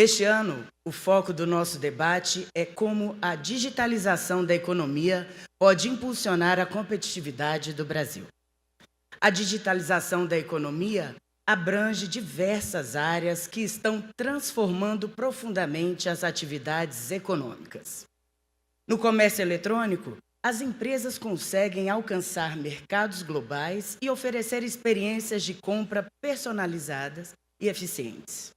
Este ano, o foco do nosso debate é como a digitalização da economia pode impulsionar a competitividade do Brasil. A digitalização da economia abrange diversas áreas que estão transformando profundamente as atividades econômicas. No comércio eletrônico, as empresas conseguem alcançar mercados globais e oferecer experiências de compra personalizadas e eficientes.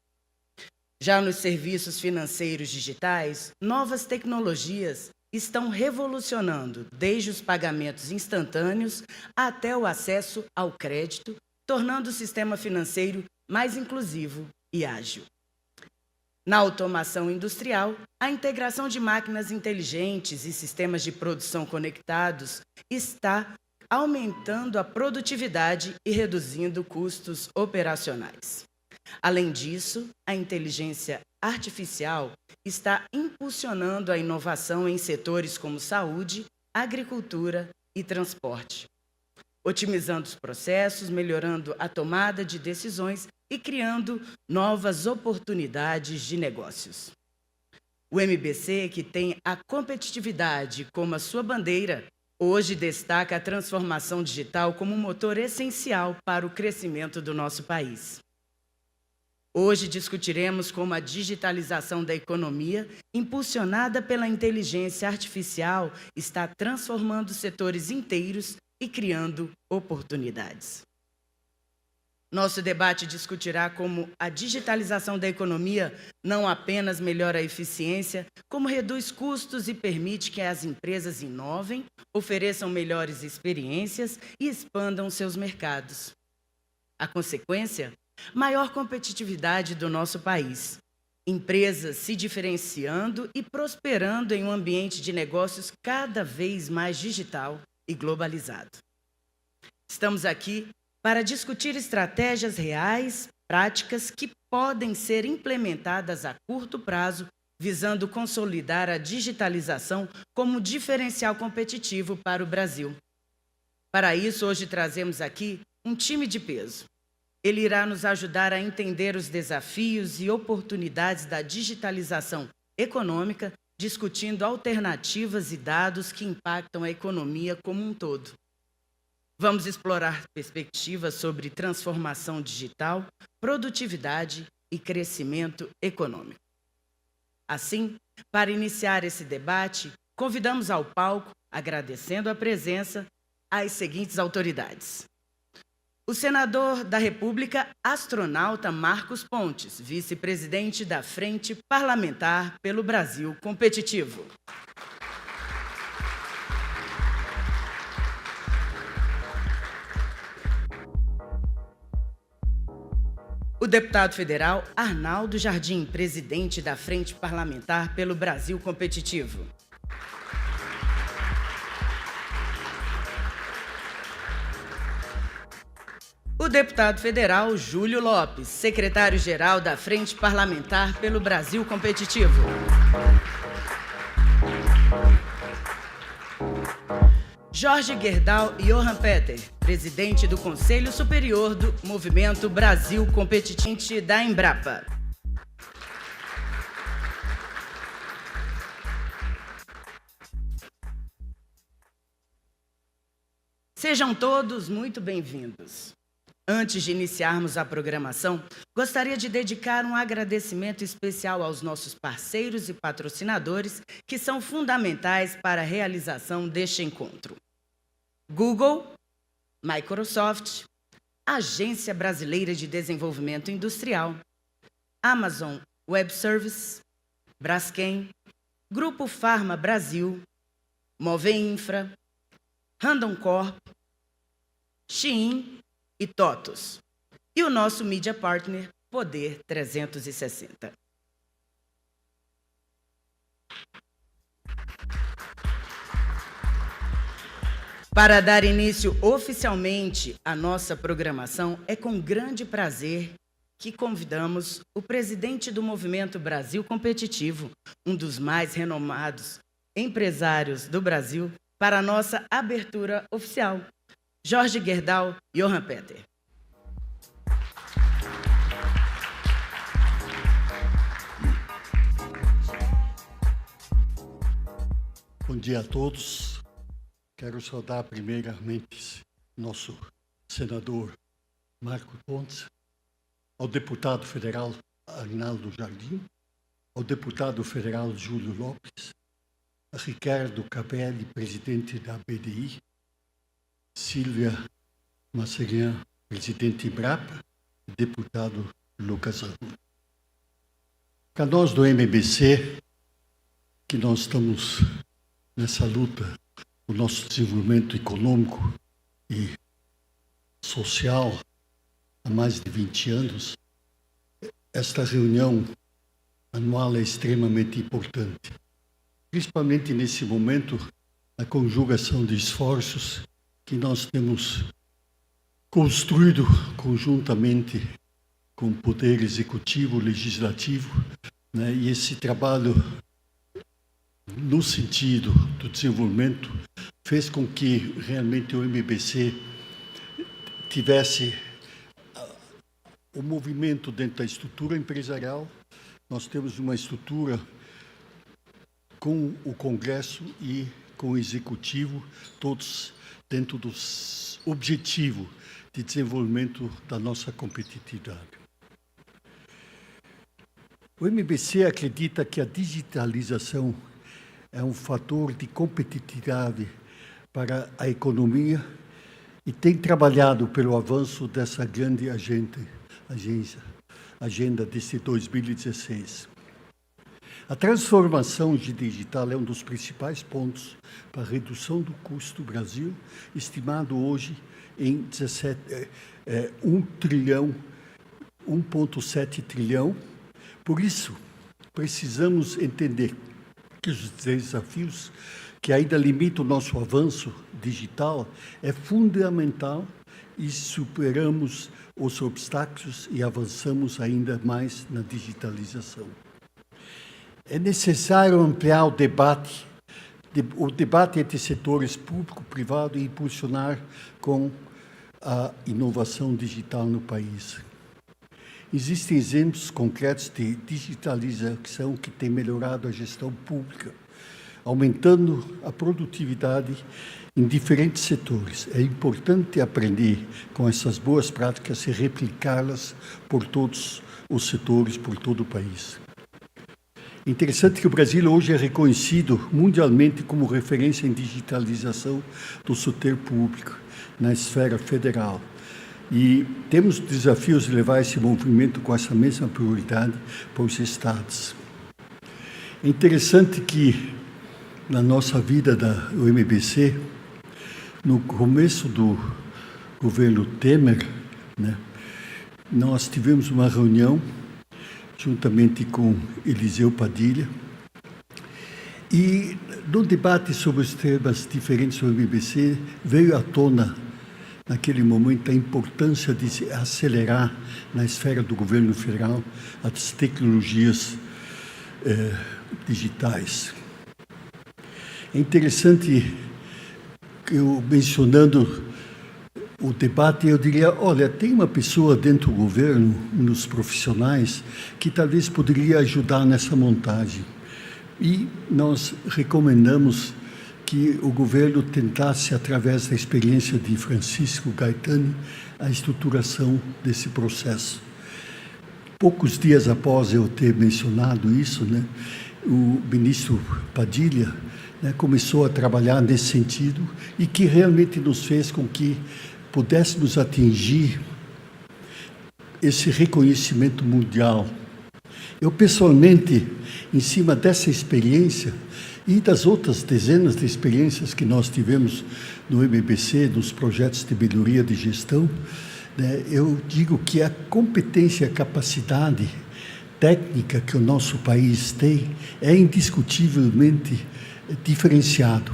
Já nos serviços financeiros digitais, novas tecnologias estão revolucionando desde os pagamentos instantâneos até o acesso ao crédito, tornando o sistema financeiro mais inclusivo e ágil. Na automação industrial, a integração de máquinas inteligentes e sistemas de produção conectados está aumentando a produtividade e reduzindo custos operacionais. Além disso, a inteligência artificial está impulsionando a inovação em setores como saúde, agricultura e transporte, otimizando os processos, melhorando a tomada de decisões e criando novas oportunidades de negócios. O MBC, que tem a competitividade como a sua bandeira, hoje destaca a transformação digital como um motor essencial para o crescimento do nosso país. Hoje discutiremos como a digitalização da economia, impulsionada pela inteligência artificial, está transformando setores inteiros e criando oportunidades. Nosso debate discutirá como a digitalização da economia não apenas melhora a eficiência, como reduz custos e permite que as empresas inovem, ofereçam melhores experiências e expandam seus mercados. A consequência? Maior competitividade do nosso país, empresas se diferenciando e prosperando em um ambiente de negócios cada vez mais digital e globalizado. Estamos aqui para discutir estratégias reais, práticas que podem ser implementadas a curto prazo, visando consolidar a digitalização como diferencial competitivo para o Brasil. Para isso, hoje trazemos aqui um time de peso. Ele irá nos ajudar a entender os desafios e oportunidades da digitalização econômica, discutindo alternativas e dados que impactam a economia como um todo. Vamos explorar perspectivas sobre transformação digital, produtividade e crescimento econômico. Assim, para iniciar esse debate, convidamos ao palco, agradecendo a presença, as seguintes autoridades. O senador da República, astronauta Marcos Pontes, vice-presidente da Frente Parlamentar pelo Brasil Competitivo. O deputado federal Arnaldo Jardim, presidente da Frente Parlamentar pelo Brasil Competitivo. O deputado federal Júlio Lopes, secretário-geral da Frente Parlamentar pelo Brasil Competitivo. Jorge Gerdau Johan Peter, presidente do Conselho Superior do Movimento Brasil Competitivo da Embrapa. Sejam todos muito bem-vindos. Antes de iniciarmos a programação, gostaria de dedicar um agradecimento especial aos nossos parceiros e patrocinadores que são fundamentais para a realização deste encontro. Google, Microsoft, Agência Brasileira de Desenvolvimento Industrial, Amazon Web Services, Braskem, Grupo Pharma Brasil, Moveinfra, Randon Corp, Shein e TOTUS, e o nosso Media Partner, Poder 360. Para dar início oficialmente à nossa programação, é com grande prazer que convidamos o presidente do Movimento Brasil Competitivo, um dos mais renomados empresários do Brasil, para a nossa abertura oficial. Jorge Gerdau Johan Peter. Bom dia a todos. Quero saudar primeiramente nosso senador Marco Pontes, ao deputado federal Arnaldo Jardim, ao deputado federal Júlio Lopes, a Ricardo Capelli, presidente da BDI, Silvia Masserian, presidente Embrapa, e deputado Lucas Ramos. Para nós do MBC, que nós estamos nessa luta, o nosso desenvolvimento econômico e social há mais de 20 anos, esta reunião anual é extremamente importante, principalmente nesse momento, a conjugação de esforços que nós temos construído conjuntamente com o Poder Executivo, Legislativo, né? E esse trabalho, no sentido do desenvolvimento, fez com que realmente o MBC tivesse o movimento dentro da estrutura empresarial. Nós temos uma estrutura com o Congresso e com o Executivo, todos dentro do objetivo de desenvolvimento da nossa competitividade. O MBC acredita que a digitalização é um fator de competitividade para a economia e tem trabalhado pelo avanço dessa grande agenda desse 2016. A transformação digital é um dos principais pontos para a redução do custo do Brasil, estimado hoje em 1,7 trilhão. Por isso, precisamos entender que os desafios que ainda limitam o nosso avanço digital é fundamental e superamos os obstáculos e avançamos ainda mais na digitalização. É necessário ampliar o debate entre setores público e privado e impulsionar com a inovação digital no país. Existem exemplos concretos de digitalização que têm melhorado a gestão pública, aumentando a produtividade em diferentes setores. É importante aprender com essas boas práticas e replicá-las por todos os setores, por todo o país. Interessante que o Brasil hoje é reconhecido mundialmente como referência em digitalização do setor público na esfera federal. E temos desafios de levar esse movimento com essa mesma prioridade para os estados. É interessante que, na nossa vida do MBC, no começo do governo Temer, né, nós tivemos uma reunião juntamente com Eliseu Padilha, e no debate sobre os temas diferentes do MBC, veio à tona, naquele momento, a importância de se acelerar na esfera do governo federal as tecnologias digitais. É interessante que eu, mencionando o debate, eu diria, olha, tem uma pessoa dentro do governo, nos profissionais, que talvez poderia ajudar nessa montagem. E nós recomendamos que o governo tentasse, através da experiência de Francisco Gaetani, a estruturação desse processo. Poucos dias após eu ter mencionado isso, né, o ministro Padilha, né, começou a trabalhar nesse sentido e que realmente nos fez com que pudéssemos atingir esse reconhecimento mundial. Eu, pessoalmente, em cima dessa experiência e das outras dezenas de experiências que nós tivemos no MBC, nos projetos de melhoria de gestão, né, eu digo que a competência e a capacidade técnica que o nosso país tem é indiscutivelmente diferenciado.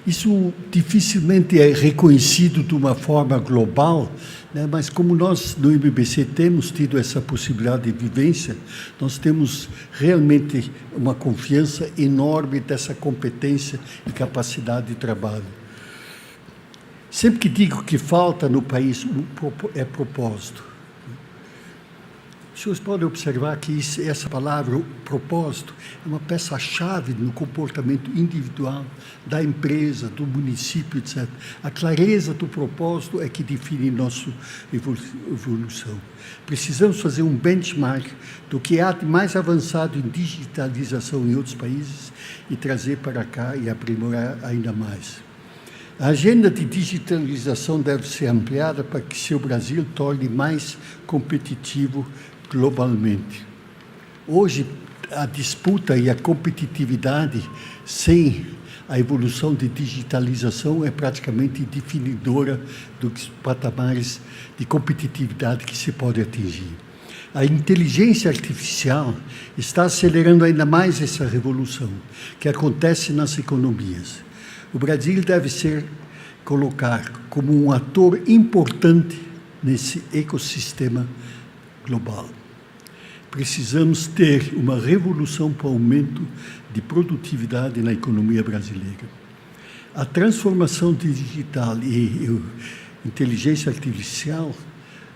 Isso dificilmente é reconhecido de uma forma global, né? Mas como nós no MBC temos tido essa possibilidade de vivência, nós temos realmente uma confiança enorme dessa competência e capacidade de trabalho. Sempre que digo que falta no país é propósito. Os senhores podem observar que essa palavra, propósito, é uma peça-chave no comportamento individual da empresa, do município, etc. A clareza do propósito é que define nossa evolução. Precisamos fazer um benchmark do que há de mais avançado em digitalização em outros países e trazer para cá e aprimorar ainda mais. A agenda de digitalização deve ser ampliada para que seu Brasil torne mais competitivo globalmente. Hoje, a disputa e a competitividade sem a evolução de digitalização é praticamente definidora dos patamares de competitividade que se pode atingir. A inteligência artificial está acelerando ainda mais essa revolução que acontece nas economias. O Brasil deve colocar como um ator importante nesse ecossistema global. Precisamos ter uma revolução para o aumento de produtividade na economia brasileira. A transformação digital e inteligência artificial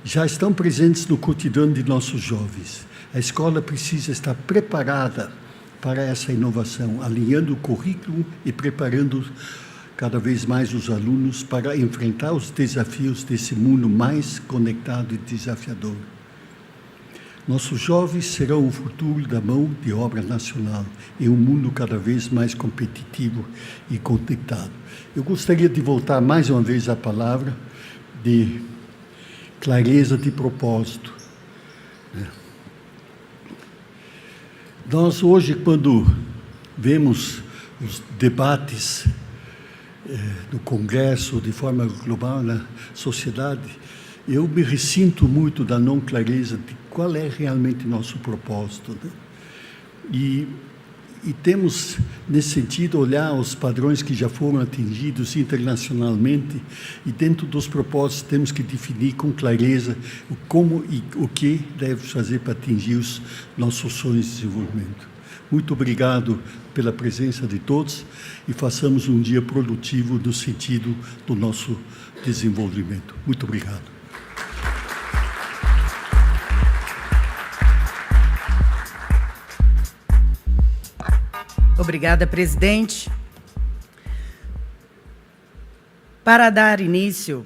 já estão presentes no cotidiano de nossos jovens. A escola precisa estar preparada para essa inovação, alinhando o currículo e preparando cada vez mais os alunos para enfrentar os desafios desse mundo mais conectado e desafiador. Nossos jovens serão o futuro da mão de obra nacional em um mundo cada vez mais competitivo e conectado. Eu gostaria de voltar mais uma vez à palavra de clareza de propósito. Nós hoje, quando vemos os debates no Congresso, de forma global, na sociedade, eu me ressinto muito da não clareza de qual é realmente nosso propósito, né? E temos, nesse sentido, olhar os padrões que já foram atingidos internacionalmente e, dentro dos propósitos, temos que definir com clareza como e o que deve fazer para atingir os nossos sonhos de desenvolvimento. Muito obrigado pela presença de todos e façamos um dia produtivo no sentido do nosso desenvolvimento. Muito obrigado. Obrigada, presidente. Para dar início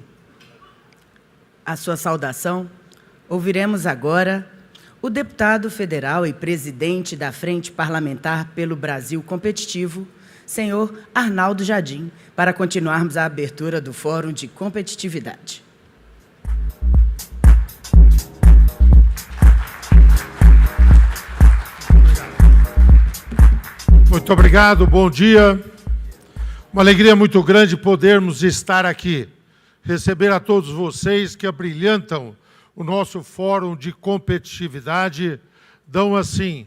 à sua saudação, ouviremos agora o deputado federal e presidente da Frente Parlamentar pelo Brasil Competitivo, senhor Arnaldo Jardim, para continuarmos a abertura do Fórum de Competitividade. Muito obrigado, bom dia. Uma alegria muito grande podermos estar aqui, receber a todos vocês que abrilhantam o nosso Fórum de Competitividade, dão, assim,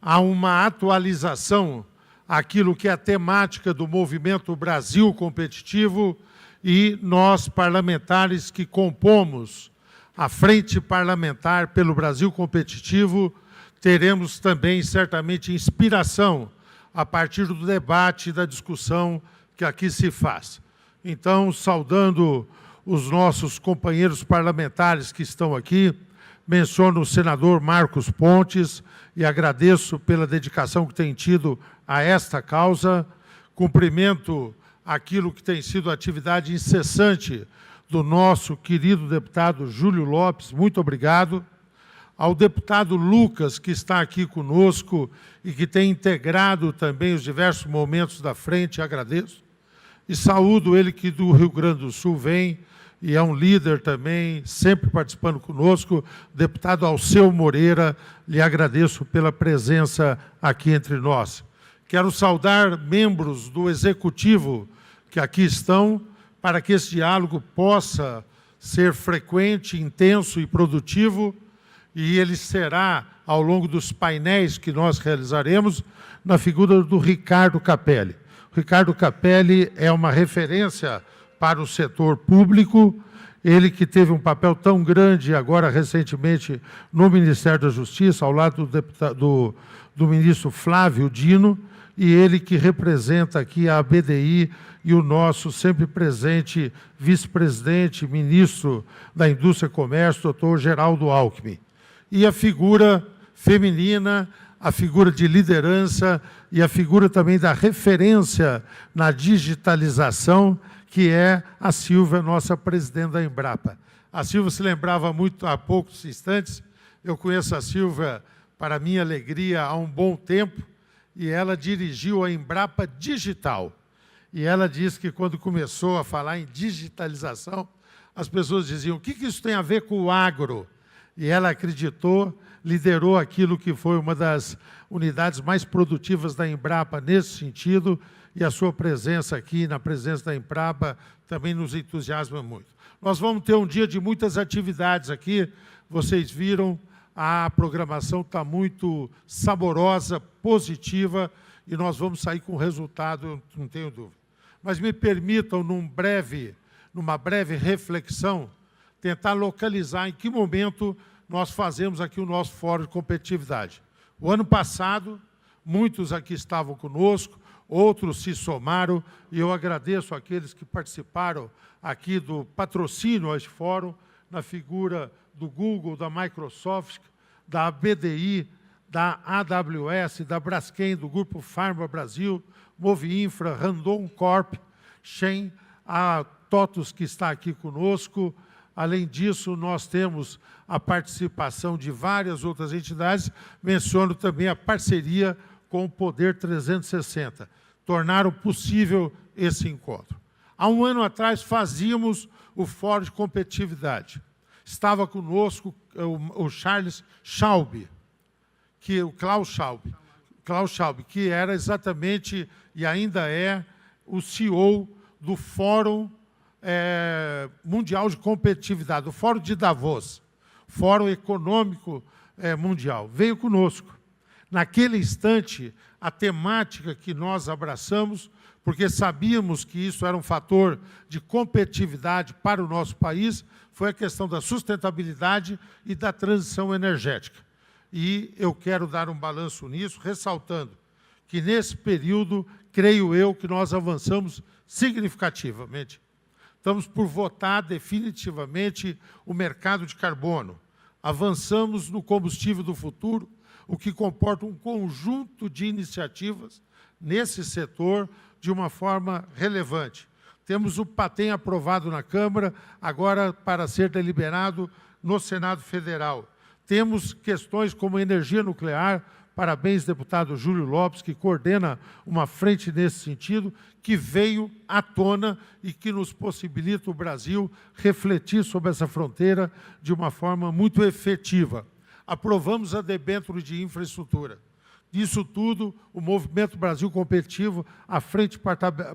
a uma atualização àquilo que é a temática do Movimento Brasil Competitivo e nós, parlamentares que compomos a Frente Parlamentar pelo Brasil Competitivo, teremos também, certamente, inspiração a partir do debate e da discussão que aqui se faz. Então, saudando os nossos companheiros parlamentares que estão aqui, menciono o senador Marcos Pontes e agradeço pela dedicação que tem tido a esta causa, cumprimento aquilo que tem sido a atividade incessante do nosso querido deputado Júlio Lopes, muito obrigado. Ao deputado Lucas, que está aqui conosco e que tem integrado também os diversos momentos da frente, agradeço. E saúdo ele que do Rio Grande do Sul vem e é um líder também, sempre participando conosco, deputado Alceu Moreira, lhe agradeço pela presença aqui entre nós. Quero saudar membros do Executivo que aqui estão, para que esse diálogo possa ser frequente, intenso e produtivo, e ele será, ao longo dos painéis que nós realizaremos, na figura do Ricardo Capelli. O Ricardo Capelli é uma referência para o setor público, ele que teve um papel tão grande agora, recentemente, no Ministério da Justiça, ao lado do ministro Flávio Dino, e ele que representa aqui a ABDI e o nosso sempre presente vice-presidente, ministro da Indústria e Comércio, doutor Geraldo Alckmin. e a figura feminina, a figura de liderança e a figura também da referência na digitalização, que é a Silvia, nossa presidente da Embrapa. A Silvia se lembrava muito há poucos instantes, eu conheço a Silvia, para minha alegria, há um bom tempo, e ela dirigiu a Embrapa Digital. E ela disse que quando começou a falar em digitalização, as pessoas diziam, o que isso tem a ver com o agro? E ela acreditou, liderou aquilo que foi uma das unidades mais produtivas da Embrapa nesse sentido, e a sua presença aqui, na presença da Embrapa, também nos entusiasma muito. Nós vamos ter um dia de muitas atividades aqui, vocês viram, a programação está muito saborosa, positiva, e nós vamos sair com resultado, eu não tenho dúvida. Mas me permitam, numa breve reflexão, tentar localizar em que momento nós fazemos aqui o nosso Fórum de Competitividade. O ano passado, muitos aqui estavam conosco, outros se somaram, e eu agradeço àqueles que participaram aqui do patrocínio a este fórum, na figura do Google, da Microsoft, da BDI, da AWS, da Braskem, do Grupo Pharma Brasil, Movinfra, Randon Corp, Shen, a TOTUS, que está aqui conosco. Além disso, nós temos a participação de várias outras entidades, menciono também a parceria com o Poder 360, tornaram possível esse encontro. Há um ano atrás, fazíamos o Fórum de Competitividade. Estava conosco o Charles Schaub, o Klaus Schaub, que era exatamente, e ainda é, o CEO do Fórum Mundial de Competitividade, o Fórum de Davos, Fórum Econômico Mundial. Veio conosco. Naquele instante, a temática que nós abraçamos, porque sabíamos que isso era um fator de competitividade para o nosso país, foi a questão da sustentabilidade e da transição energética. E eu quero dar um balanço nisso, ressaltando que, nesse período, creio eu que nós avançamos significativamente. Estamos por votar definitivamente o mercado de carbono. Avançamos no combustível do futuro, o que comporta um conjunto de iniciativas nesse setor de uma forma relevante. Temos o PATEM aprovado na Câmara, agora para ser deliberado no Senado Federal. Temos questões como energia nuclear, parabéns, deputado Júlio Lopes, que coordena uma frente nesse sentido, que veio à tona e que nos possibilita o Brasil refletir sobre essa fronteira de uma forma muito efetiva. Aprovamos a debênture de infraestrutura. Disso tudo, o Movimento Brasil Competitivo, a frente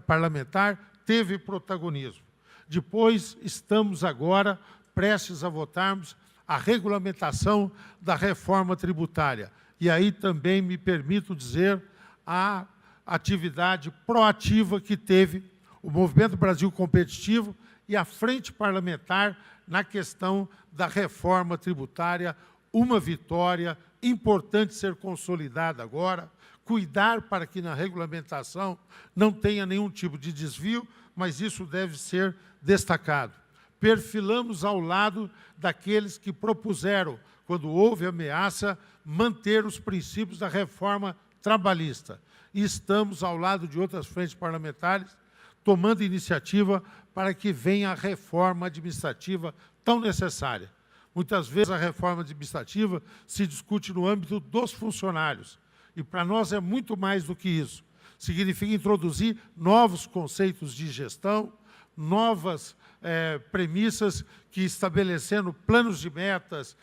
parlamentar, teve protagonismo. Depois, estamos agora prestes a votarmos a regulamentação da reforma tributária. E aí também me permito dizer a atividade proativa que teve o Movimento Brasil Competitivo e a frente parlamentar na questão da reforma tributária, uma vitória importante ser consolidada agora, cuidar para que na regulamentação não tenha nenhum tipo de desvio, mas isso deve ser destacado. Perfilamos ao lado daqueles que propuseram, quando houve ameaça, manter os princípios da reforma trabalhista. E estamos ao lado de outras frentes parlamentares, tomando iniciativa para que venha a reforma administrativa tão necessária. Muitas vezes a reforma administrativa se discute no âmbito dos funcionários. E para nós é muito mais do que isso. Significa introduzir novos conceitos de gestão, novas premissas que, estabelecendo planos de metas,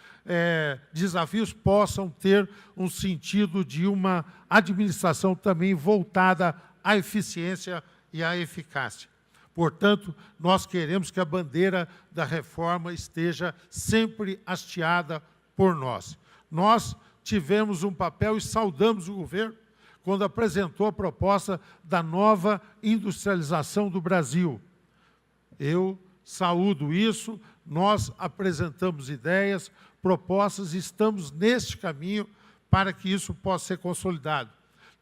desafios, possam ter um sentido de uma administração também voltada à eficiência e à eficácia. Portanto, nós queremos que a bandeira da reforma esteja sempre hasteada por nós. Nós tivemos um papel e saudamos o governo quando apresentou a proposta da nova industrialização do Brasil. Eu saúdo isso, nós apresentamos ideias, propostas, e estamos neste caminho para que isso possa ser consolidado.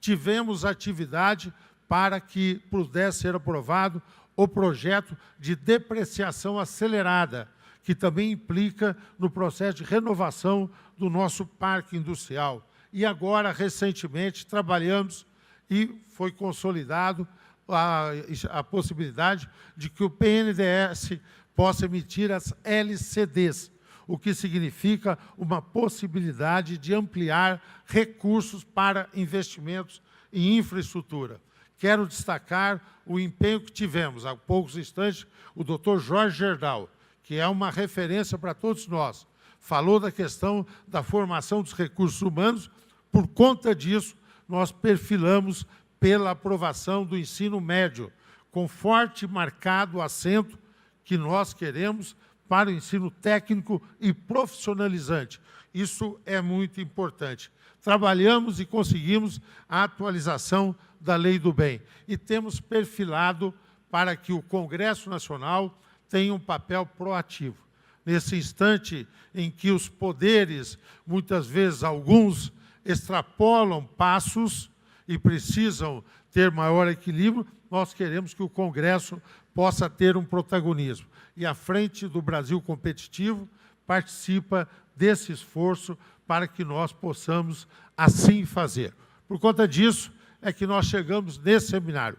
Tivemos atividade para que pudesse ser aprovado o projeto de depreciação acelerada, que também implica no processo de renovação do nosso parque industrial. E agora, recentemente, trabalhamos e foi consolidado a possibilidade de que o BNDES possa emitir as LCDs, o que significa uma possibilidade de ampliar recursos para investimentos em infraestrutura. Quero destacar o empenho que tivemos, há poucos instantes, o Dr. Jorge Gerdau, que é uma referência para todos nós, falou da questão da formação dos recursos humanos. Por conta disso, nós perfilamos pela aprovação do ensino médio, com forte e marcado acento que nós queremos para o ensino técnico e profissionalizante. Isso é muito importante. Trabalhamos e conseguimos a atualização da Lei do Bem e temos perfilado para que o Congresso Nacional tenha um papel proativo. Nesse instante em que os poderes, muitas vezes alguns, extrapolam passos e precisam ter maior equilíbrio, nós queremos que o Congresso possa ter um protagonismo. E a Frente do Brasil Competitivo participa desse esforço para que nós possamos assim fazer. Por conta disso, é que nós chegamos nesse seminário.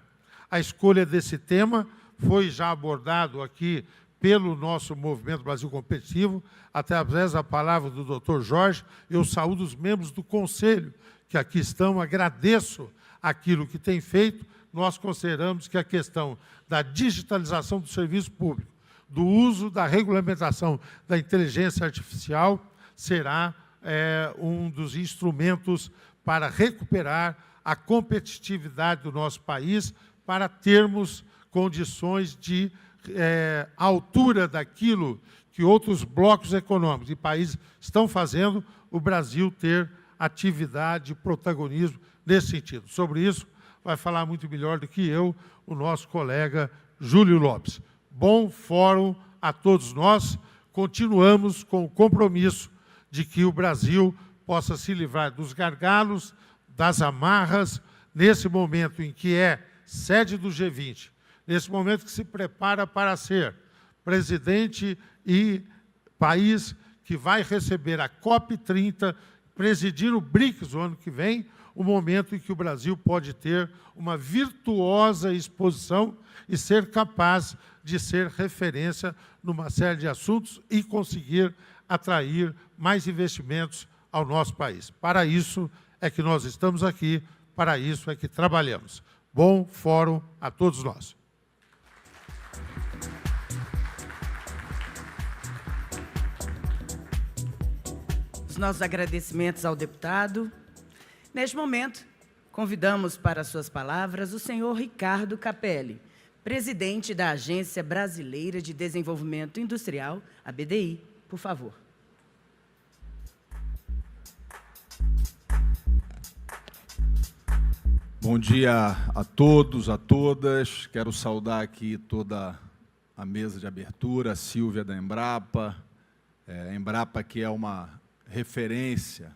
A escolha desse tema foi já abordado aqui pelo nosso Movimento Brasil Competitivo, através da palavra do Dr. Jorge. Eu saúdo os membros do Conselho que aqui estão, agradeço aquilo que tem feito. Nós consideramos que a questão da digitalização do serviço público, do uso da regulamentação da inteligência artificial, será um dos instrumentos para recuperar a competitividade do nosso país, para termos condições de altura daquilo que outros blocos econômicos e países estão fazendo, o Brasil ter atividade e protagonismo nesse sentido. Sobre isso, vai falar muito melhor do que eu o nosso colega Júlio Lopes. Bom fórum a todos nós. Continuamos com o compromisso de que o Brasil possa se livrar dos gargalos, das amarras, nesse momento em que é sede do G20, nesse momento que se prepara para ser presidente e país que vai receber a COP30, presidir o BRICS o ano que vem, o momento em que o Brasil pode ter uma virtuosa exposição e ser capaz de ser referência numa série de assuntos e conseguir atrair mais investimentos ao nosso país. Para isso é que nós estamos aqui, para isso é que trabalhamos. Bom fórum a todos nós. Os nossos agradecimentos ao deputado. Neste momento, convidamos para suas palavras o senhor Ricardo Capelli, presidente da Agência Brasileira de Desenvolvimento Industrial, a BDI. Por favor. Bom dia a todos, a todas. Quero saudar aqui toda a mesa de abertura, a Silvia da Embrapa, a Embrapa que é uma referência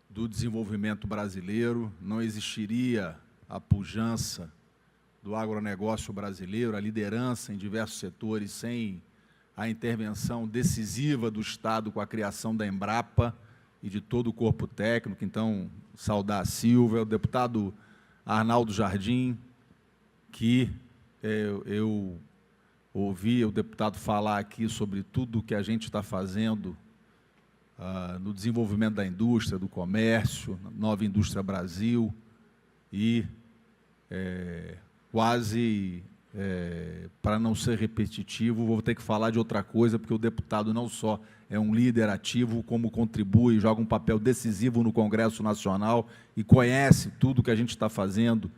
do desenvolvimento brasileiro. Não existiria a pujança do agronegócio brasileiro, a liderança em diversos setores, sem a intervenção decisiva do Estado com a criação da Embrapa e de todo o corpo técnico. Então, saudar a Silvia, o deputado Arnaldo Jardim, que eu ouvi o deputado falar aqui sobre tudo o que a gente está fazendo no desenvolvimento da indústria, do comércio, Nova Indústria Brasil, e quase, para não ser repetitivo, vou ter que falar de outra coisa, porque o deputado não só é um líder ativo, como contribui, joga um papel decisivo no Congresso Nacional e conhece tudo que a gente está fazendo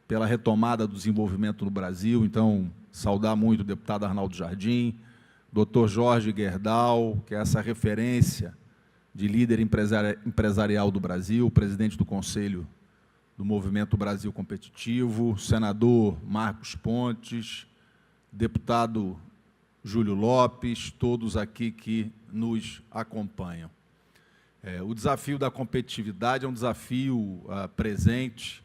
pela retomada do desenvolvimento no Brasil. Então, saudar muito o deputado Arnaldo Jardim, Dr. Jorge Gerdau, que é essa referência de líder empresarial do Brasil, presidente do Conselho do Movimento Brasil Competitivo, senador Marcos Pontes, deputado Júlio Lopes, todos aqui que nos acompanham. O desafio da competitividade é um desafio presente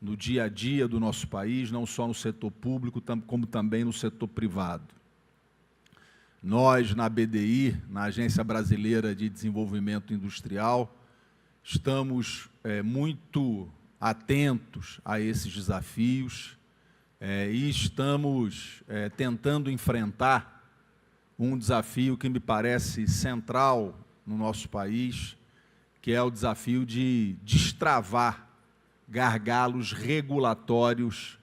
no dia a dia do nosso país, não só no setor público, como também no setor privado. Nós, na BDI, na Agência Brasileira de Desenvolvimento Industrial, estamos muito atentos a esses desafios e estamos tentando enfrentar um desafio que me parece central no nosso país, que é o desafio de destravar gargalos regulatórios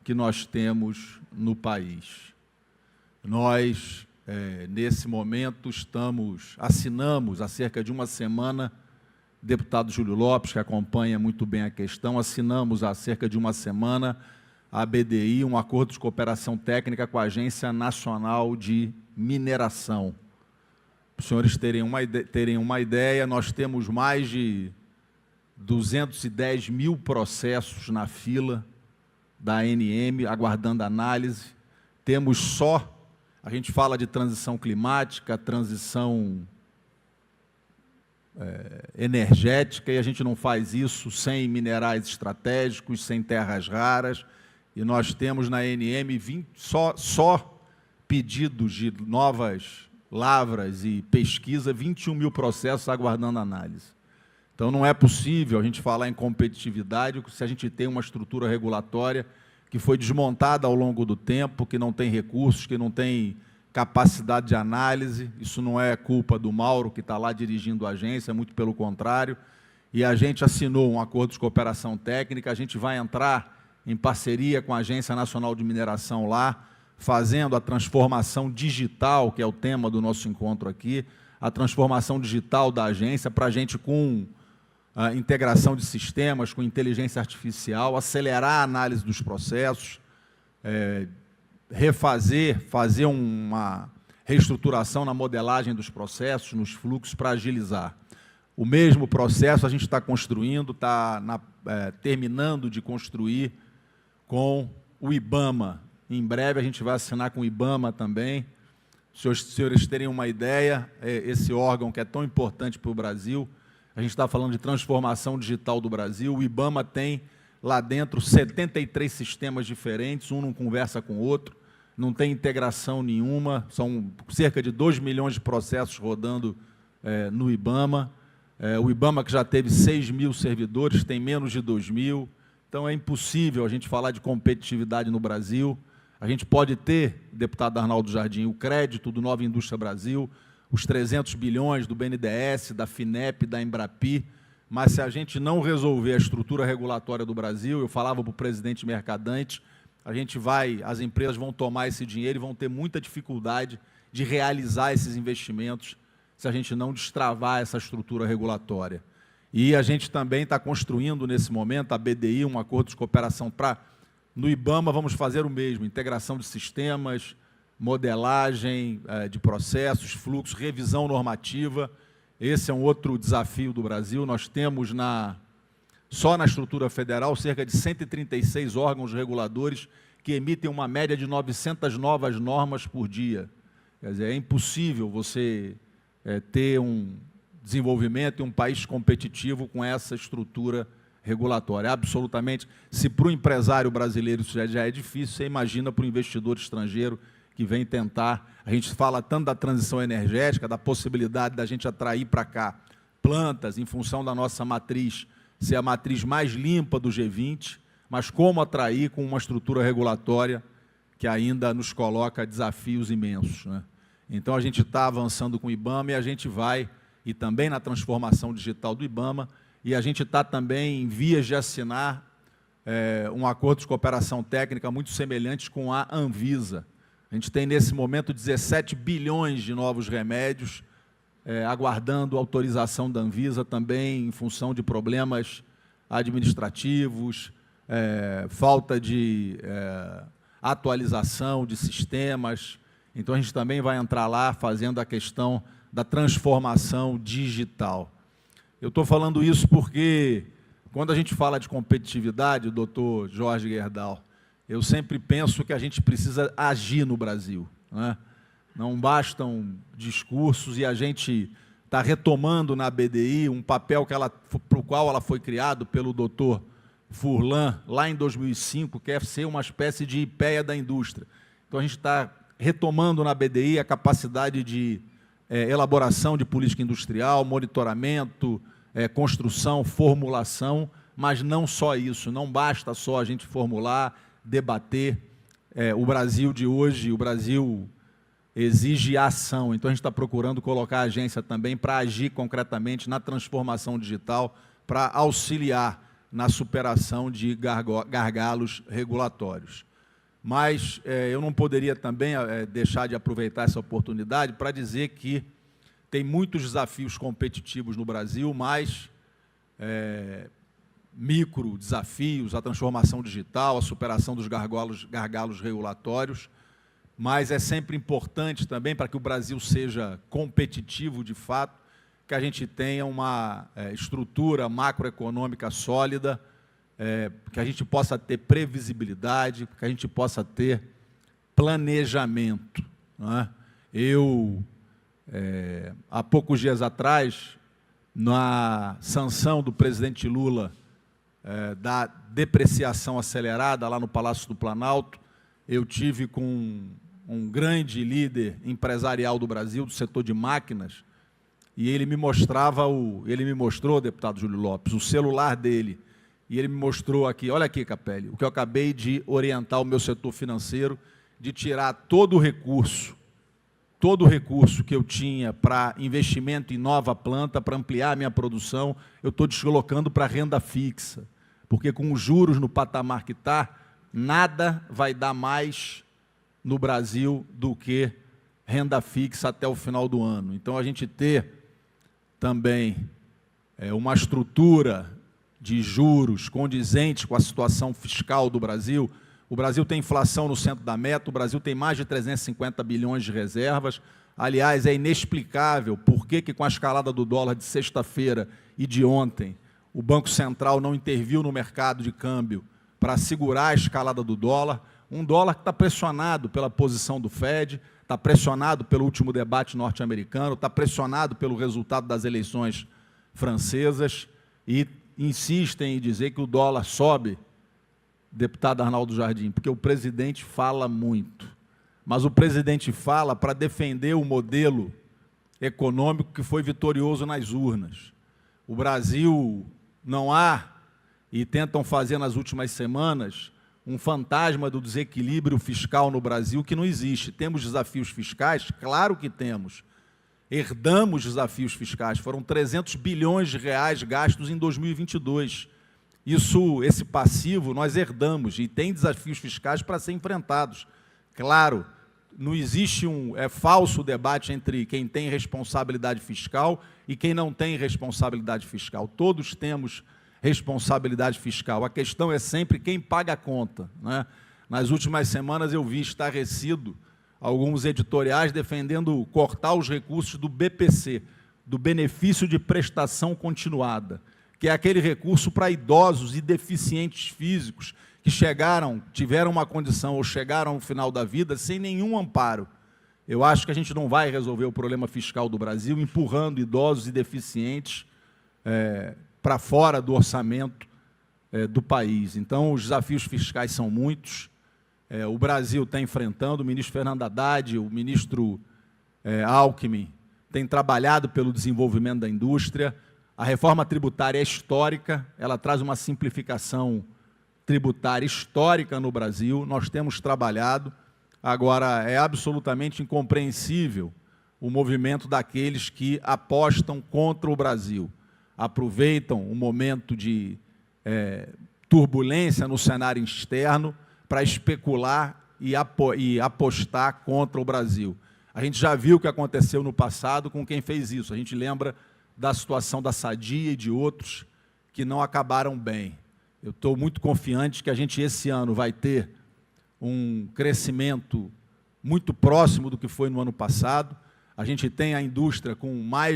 que nós temos no país. Nós, nesse momento, assinamos há cerca de uma semana, deputado Júlio Lopes, que acompanha muito bem a questão, assinamos há cerca de uma semana a BDI, um acordo de cooperação técnica com a Agência Nacional de Mineração. Para os senhores terem uma ideia, nós temos mais de 210 mil processos na fila da ANM, aguardando análise. Temos só, a gente fala de transição climática, transição energética, e a gente não faz isso sem minerais estratégicos, sem terras raras, e nós temos na ANM só pedidos de novas lavras e pesquisa, 21 mil processos aguardando análise. Então, não é possível a gente falar em competitividade se a gente tem uma estrutura regulatória que foi desmontada ao longo do tempo, que não tem recursos, que não tem capacidade de análise. Isso não é culpa do Mauro, que está lá dirigindo a agência, muito pelo contrário. E a gente assinou um acordo de cooperação técnica, a gente vai entrar em parceria com a Agência Nacional de Mineração lá, fazendo a transformação digital, que é o tema do nosso encontro aqui, a transformação digital da agência, para a gente, com a integração de sistemas, com inteligência artificial, acelerar a análise dos processos, fazer uma reestruturação na modelagem dos processos, nos fluxos, para agilizar. O mesmo processo a gente está construindo, terminando de construir com o IBAMA. Em breve a gente vai assinar com o IBAMA também. Se os senhores terem uma ideia, esse órgão que é tão importante para o Brasil, a gente está falando de transformação digital do Brasil, o IBAMA tem lá dentro 73 sistemas diferentes, um não conversa com o outro, não tem integração nenhuma, são cerca de 2 milhões de processos rodando no IBAMA. O IBAMA, que já teve 6 mil servidores, tem menos de 2 mil, então é impossível a gente falar de competitividade no Brasil. A gente pode ter, deputado Arnaldo Jardim, o crédito do Nova Indústria Brasil, os 300 bilhões do BNDES, da FINEP, da Embrapi, mas se a gente não resolver a estrutura regulatória do Brasil, eu falava para o presidente Mercadante, as empresas vão tomar esse dinheiro e vão ter muita dificuldade de realizar esses investimentos se a gente não destravar essa estrutura regulatória. E a gente também está construindo, nesse momento, a BDI, um acordo de cooperação no IBAMA vamos fazer o mesmo, integração de sistemas, modelagem de processos, fluxos, revisão normativa. Esse é um outro desafio do Brasil. Nós temos, só na estrutura federal, cerca de 136 órgãos reguladores que emitem uma média de 900 novas normas por dia. Quer dizer, é impossível você ter um desenvolvimento e um país competitivo com essa estrutura regulatória. Absolutamente, se para o empresário brasileiro isso já é difícil, você imagina para o investidor estrangeiro que vem tentar. A gente fala tanto da transição energética, da possibilidade da gente atrair para cá plantas em função da nossa matriz ser a matriz mais limpa do G20, mas como atrair com uma estrutura regulatória que ainda nos coloca desafios imensos, né? Então, a gente está avançando com o IBAMA e a gente vai, e também na transformação digital do IBAMA, e a gente está também em vias de assinar um acordo de cooperação técnica muito semelhante com a Anvisa. A gente tem, nesse momento, 17 bilhões de novos remédios, aguardando autorização da Anvisa, também em função de problemas administrativos, falta de atualização de sistemas. Então, a gente também vai entrar lá fazendo a questão da transformação digital. Eu estou falando isso porque, quando a gente fala de competitividade, doutor Jorge Gerdau, eu sempre penso que a gente precisa agir no Brasil, né? Não bastam discursos, e a gente está retomando na BDI um papel para o qual ela foi criada pelo doutor Furlan, lá em 2005, que é ser uma espécie de IPEA da indústria. Então, a gente está retomando na BDI a capacidade de elaboração de política industrial, monitoramento, construção, formulação, mas não só isso, não basta só a gente formular, debater. O Brasil de hoje, o Brasil exige ação, então a gente está procurando colocar a agência também para agir concretamente na transformação digital, para auxiliar na superação de gargalos regulatórios. Mas eu não poderia também deixar de aproveitar essa oportunidade para dizer que tem muitos desafios competitivos no Brasil, mas micro desafios, a transformação digital, a superação dos gargalos regulatórios, mas é sempre importante também, para que o Brasil seja competitivo de fato, que a gente tenha uma estrutura macroeconômica sólida, que a gente possa ter previsibilidade, que a gente possa ter planejamento, não é? Há poucos dias atrás, na sanção do presidente Lula da depreciação acelerada lá no Palácio do Planalto, eu tive com um grande líder empresarial do Brasil, do setor de máquinas, e ele me mostrou, deputado Júlio Lopes, o celular dele, e ele me mostrou aqui, olha aqui, Capelli, o que eu acabei de orientar o meu setor financeiro, de tirar todo o recurso que eu tinha para investimento em nova planta, para ampliar a minha produção, eu estou deslocando para renda fixa, porque com os juros no patamar que está, nada vai dar mais no Brasil do que renda fixa até o final do ano. Então, a gente ter também uma estrutura de juros condizente com a situação fiscal do Brasil. O Brasil tem inflação no centro da meta, o Brasil tem mais de 350 bilhões de reservas. Aliás, é inexplicável por que com a escalada do dólar de sexta-feira e de ontem, o Banco Central não interviu no mercado de câmbio para segurar a escalada do dólar. Um dólar que está pressionado pela posição do Fed, está pressionado pelo último debate norte-americano, está pressionado pelo resultado das eleições francesas e insistem em dizer que o dólar sobe, deputado Arnaldo Jardim, porque o presidente fala muito. Mas o presidente fala para defender o modelo econômico que foi vitorioso nas urnas. O Brasil não há, e tentam fazer nas últimas semanas, um fantasma do desequilíbrio fiscal no Brasil que não existe. Temos desafios fiscais? Claro que temos. Herdamos desafios fiscais, foram 300 bilhões de reais gastos em 2022. Esse passivo nós herdamos e tem desafios fiscais para ser enfrentados. Claro, não existe falso debate entre quem tem responsabilidade fiscal e quem não tem responsabilidade fiscal. Todos temos responsabilidade fiscal. A questão é sempre quem paga a conta, né? Nas últimas semanas eu vi estarrecido alguns editoriais defendendo cortar os recursos do BPC, do benefício de prestação continuada, que é aquele recurso para idosos e deficientes físicos que tiveram uma condição ou chegaram ao final da vida sem nenhum amparo. Eu acho que a gente não vai resolver o problema fiscal do Brasil empurrando idosos e deficientes para fora do orçamento do país. Então, os desafios fiscais são muitos. O Brasil está enfrentando, o ministro Fernando Haddad, o ministro Alckmin, tem trabalhado pelo desenvolvimento da indústria. A reforma tributária é histórica, ela traz uma simplificação tributária histórica no Brasil, nós temos trabalhado. Agora, é absolutamente incompreensível o movimento daqueles que apostam contra o Brasil, aproveitam o momento de turbulência no cenário externo para especular e apostar contra o Brasil. A gente já viu o que aconteceu no passado com quem fez isso. A gente lembra da situação da Sadia e de outros que não acabaram bem. Eu estou muito confiante que a gente, esse ano, vai ter um crescimento muito próximo do que foi no ano passado. A gente tem a indústria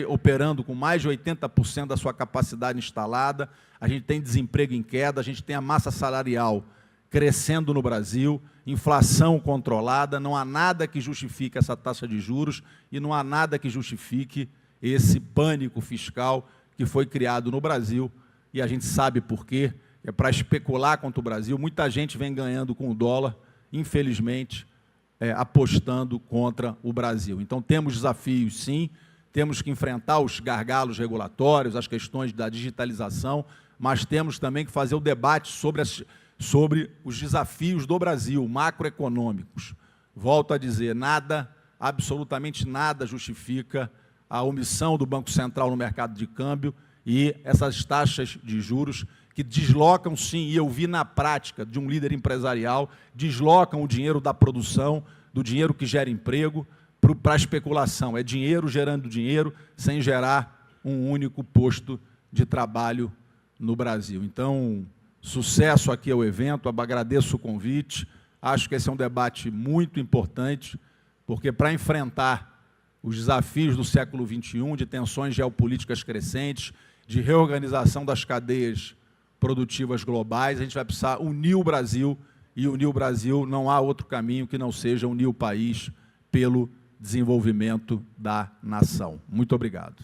operando com mais de 80% da sua capacidade instalada, a gente tem desemprego em queda, a gente tem a massa salarial crescendo no Brasil, inflação controlada, não há nada que justifique essa taxa de juros e não há nada que justifique esse pânico fiscal que foi criado no Brasil, e a gente sabe por quê, é para especular contra o Brasil. Muita gente vem ganhando com o dólar, infelizmente, apostando contra o Brasil. Então, temos desafios, sim, temos que enfrentar os gargalos regulatórios, as questões da digitalização, mas temos também que fazer o debate sobre os desafios do Brasil, macroeconômicos. Volto a dizer, nada, absolutamente nada justifica a omissão do Banco Central no mercado de câmbio e essas taxas de juros que deslocam, sim, e eu vi na prática de um líder empresarial, deslocam o dinheiro da produção, do dinheiro que gera emprego, para a especulação. É dinheiro gerando dinheiro, sem gerar um único posto de trabalho no Brasil. Então, sucesso aqui ao evento, agradeço o convite, acho que esse é um debate muito importante, porque para enfrentar os desafios do século XXI, de tensões geopolíticas crescentes, de reorganização das cadeias produtivas globais, a gente vai precisar unir o Brasil, e unir o Brasil não há outro caminho que não seja unir o país pelo desenvolvimento da nação. Muito obrigado.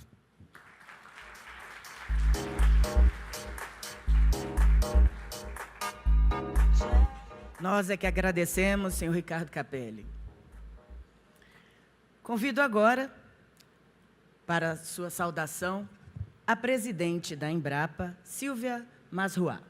Nós é que agradecemos, senhor Ricardo Capelli. Convido agora, para sua saudação, a presidente da Embrapa, Sílvia Masruá.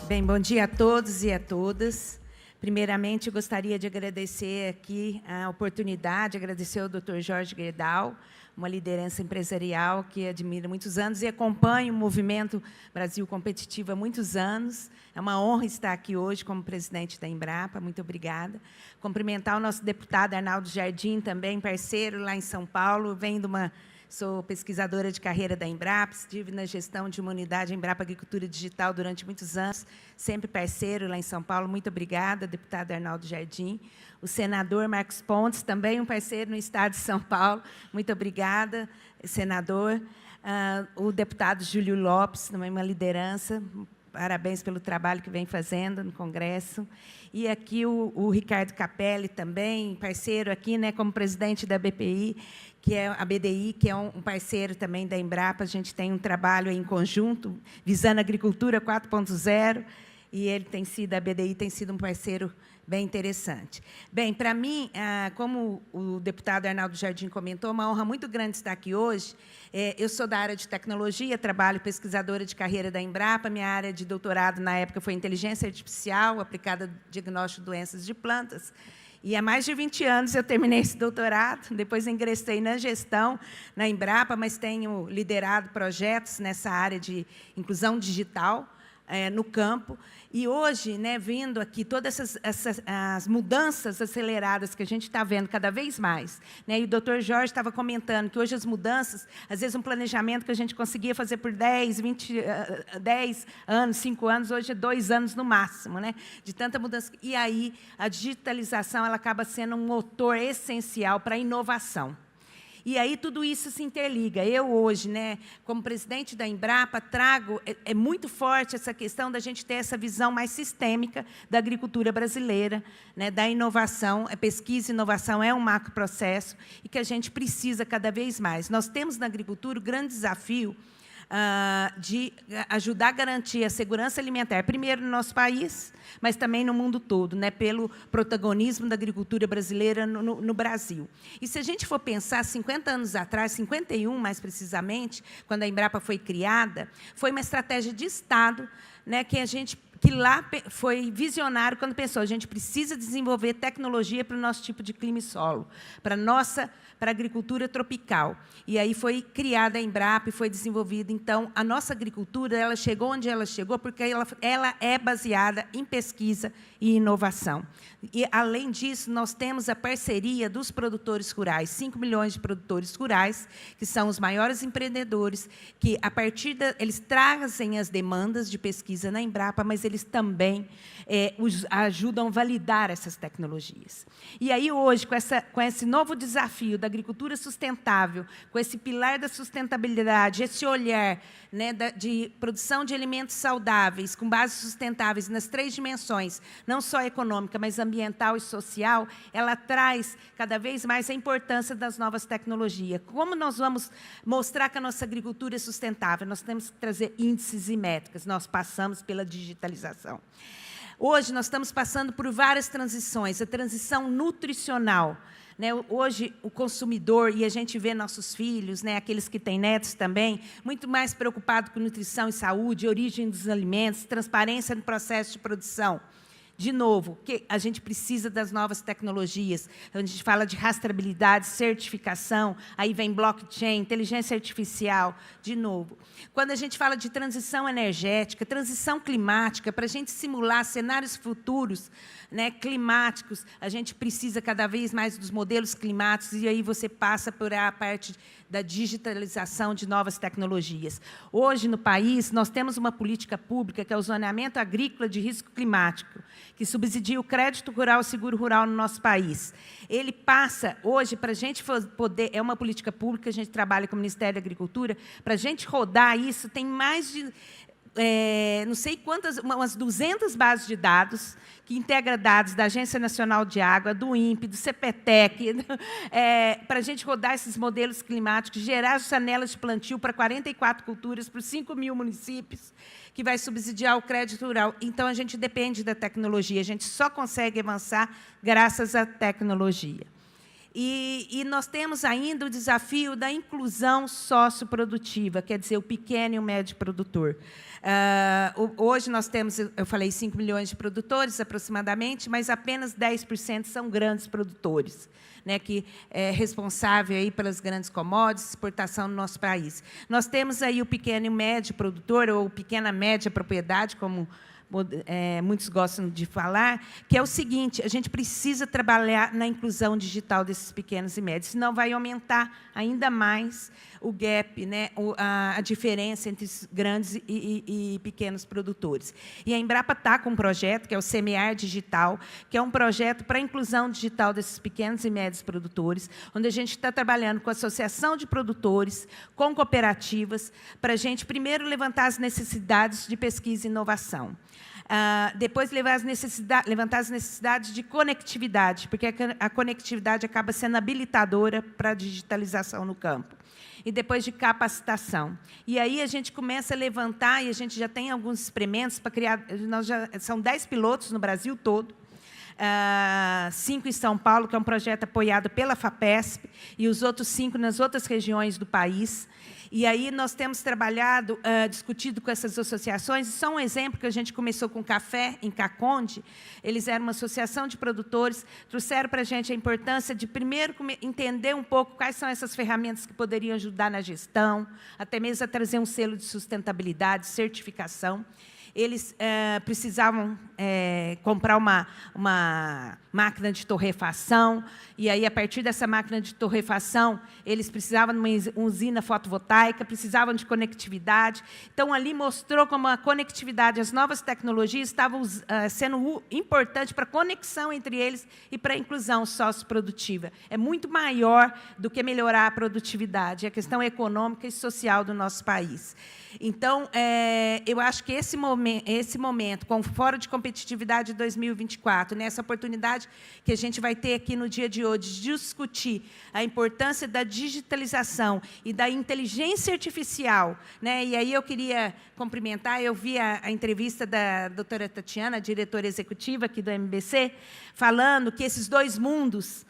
Bem, bom dia a todos e a todas. Primeiramente, eu gostaria de agradecer aqui a oportunidade, agradecer ao Dr. Jorge Gerdau, uma liderança empresarial que admiro há muitos anos e acompanho o movimento Brasil Competitivo há muitos anos. É uma honra estar aqui hoje como presidente da Embrapa, muito obrigada. Cumprimentar o nosso deputado Arnaldo Jardim, também parceiro lá em São Paulo, sou pesquisadora de carreira da Embrapa, estive na gestão de uma unidade Embrapa Agricultura Digital durante muitos anos, sempre parceiro lá em São Paulo. Muito obrigada, deputado Arnaldo Jardim. O senador Marcos Pontes, também um parceiro no Estado de São Paulo. Muito obrigada, senador. O deputado Júlio Lopes, também uma liderança. Parabéns pelo trabalho que vem fazendo no Congresso. E aqui o Ricardo Capelli, também parceiro aqui, né, como presidente da BPI, que é a BDI, que é um parceiro também da Embrapa. A gente tem um trabalho em conjunto, visando a agricultura 4.0, e ele tem sido, a BDI tem sido um parceiro bem interessante. Bem, para mim, como o deputado Arnaldo Jardim comentou, uma honra muito grande estar aqui hoje. Eu sou da área de tecnologia, trabalho pesquisadora de carreira da Embrapa, minha área de doutorado na época foi inteligência artificial, aplicada ao diagnóstico de doenças de plantas. E há mais de 20 anos eu terminei esse doutorado, depois ingressei na gestão, na Embrapa, mas tenho liderado projetos nessa área de inclusão digital, no campo. E hoje, né, vendo aqui todas as mudanças aceleradas que a gente está vendo cada vez mais, né, e o doutor Jorge estava comentando que hoje as mudanças, às vezes um planejamento que a gente conseguia fazer por 10, 10 anos, 5 anos, hoje é 2 anos no máximo, né, de tanta mudança. E aí a digitalização ela acaba sendo um motor essencial para a inovação. E aí tudo isso se interliga. Eu hoje, né, como presidente da Embrapa, trago, é muito forte essa questão da gente ter essa visão mais sistêmica da agricultura brasileira, né, da inovação. A pesquisa e inovação é um macroprocesso e que a gente precisa cada vez mais. Nós temos na agricultura o grande desafio de ajudar a garantir a segurança alimentar, primeiro no nosso país, mas também no mundo todo, né, pelo protagonismo da agricultura brasileira no Brasil. E se a gente for pensar, 50 anos atrás, 51 mais precisamente, quando a Embrapa foi criada, foi uma estratégia de Estado, né, que lá foi visionário quando pensou, a gente precisa desenvolver tecnologia para o nosso tipo de clima e solo, para a agricultura tropical. E aí foi criada a Embrapa e foi desenvolvida. Então, a nossa agricultura ela chegou onde ela chegou porque ela é baseada em pesquisa e inovação. E, além disso, nós temos a parceria dos produtores rurais, 5 milhões de produtores rurais, que são os maiores empreendedores, que, a partir eles trazem as demandas de pesquisa na Embrapa, mas eles também ajudam a validar essas tecnologias. E aí, hoje, com esse novo desafio da agricultura sustentável, com esse pilar da sustentabilidade, esse olhar, né, de produção de alimentos saudáveis, com bases sustentáveis nas 3 dimensões, não só econômica, mas ambiental e social, ela traz cada vez mais a importância das novas tecnologias. Como nós vamos mostrar que a nossa agricultura é sustentável? Nós temos que trazer índices e métricas. Nós passamos pela digitalização. Hoje, nós estamos passando por várias transições. A transição nutricional, né? Hoje, o consumidor, e a gente vê nossos filhos, né, aqueles que têm netos também, muito mais preocupados com nutrição e saúde, origem dos alimentos, transparência no processo de produção. De novo, que a gente precisa das novas tecnologias. A gente fala de rastreabilidade, certificação, aí vem blockchain, inteligência artificial, de novo. Quando a gente fala de transição energética, transição climática, para a gente simular cenários futuros, né, climáticos, a gente precisa cada vez mais dos modelos climáticos, e aí você passa por a parte da digitalização de novas tecnologias. Hoje, no país, nós temos uma política pública, que é o zoneamento agrícola de risco climático, que subsidia o crédito rural e seguro rural no nosso país. Ele passa, hoje, para a gente poder... É uma política pública, a gente trabalha com o Ministério da Agricultura, para a gente rodar isso, tem mais de... não sei quantas, umas 200 bases de dados, que integra dados da Agência Nacional de Água, do INPE, do CPTEC, para a gente rodar esses modelos climáticos, gerar janelas de plantio para 44 culturas, para os 5.000 municípios, que vai subsidiar o crédito rural. Então, a gente depende da tecnologia, a gente só consegue avançar graças à tecnologia. E nós temos ainda o desafio da inclusão socioprodutiva, quer dizer, o pequeno e o médio produtor. Hoje nós temos, eu falei, 5 milhões de produtores, aproximadamente, mas apenas 10% são grandes produtores, né, que é responsável aí pelas grandes commodities, exportação no nosso país. Nós temos aí o pequeno e o médio produtor, ou pequena média propriedade, como muitos gostam de falar, que é o seguinte: a gente precisa trabalhar na inclusão digital desses pequenos e médios, senão vai aumentar ainda mais o gap, né, a diferença entre os grandes e pequenos produtores. E a Embrapa está com um projeto, que é o Semear Digital, que é um projeto para a inclusão digital desses pequenos e médios produtores, onde a gente está trabalhando com a associação de produtores, com cooperativas, para a gente, primeiro, levantar as necessidades de pesquisa e inovação. Depois, levantar as necessidades de conectividade, porque a conectividade acaba sendo habilitadora para a digitalização no campo. E depois de capacitação. E aí a gente começa a levantar, e a gente já tem alguns experimentos para criar, são 10 pilotos no Brasil todo, 5 em São Paulo, que é um projeto apoiado pela FAPESP, e os outros 5 nas outras regiões do país. E aí nós temos trabalhado, discutido com essas associações. Só um exemplo que a gente começou com café em Caconde. Eles eram uma associação de produtores, trouxeram para a gente a importância de, primeiro, entender um pouco quais são essas ferramentas que poderiam ajudar na gestão, até mesmo a trazer um selo de sustentabilidade, certificação. Eles precisavam comprar uma máquina de torrefação, e aí, a partir dessa máquina de torrefação, eles precisavam de uma usina fotovoltaica, precisavam de conectividade. Então, ali mostrou como a conectividade, as novas tecnologias estavam sendo importantes para a conexão entre eles e para a inclusão socioprodutiva. É muito maior do que melhorar a produtividade, a questão econômica e social do nosso país. Então, eu acho que esse momento, com o Fórum de Competitividade 2024, nessa oportunidade que a gente vai ter aqui no dia de hoje, de discutir a importância da digitalização e da inteligência artificial, né? E aí eu queria cumprimentar, eu vi a entrevista da doutora Tatiana, diretora executiva aqui do MBC, falando que esses dois mundos,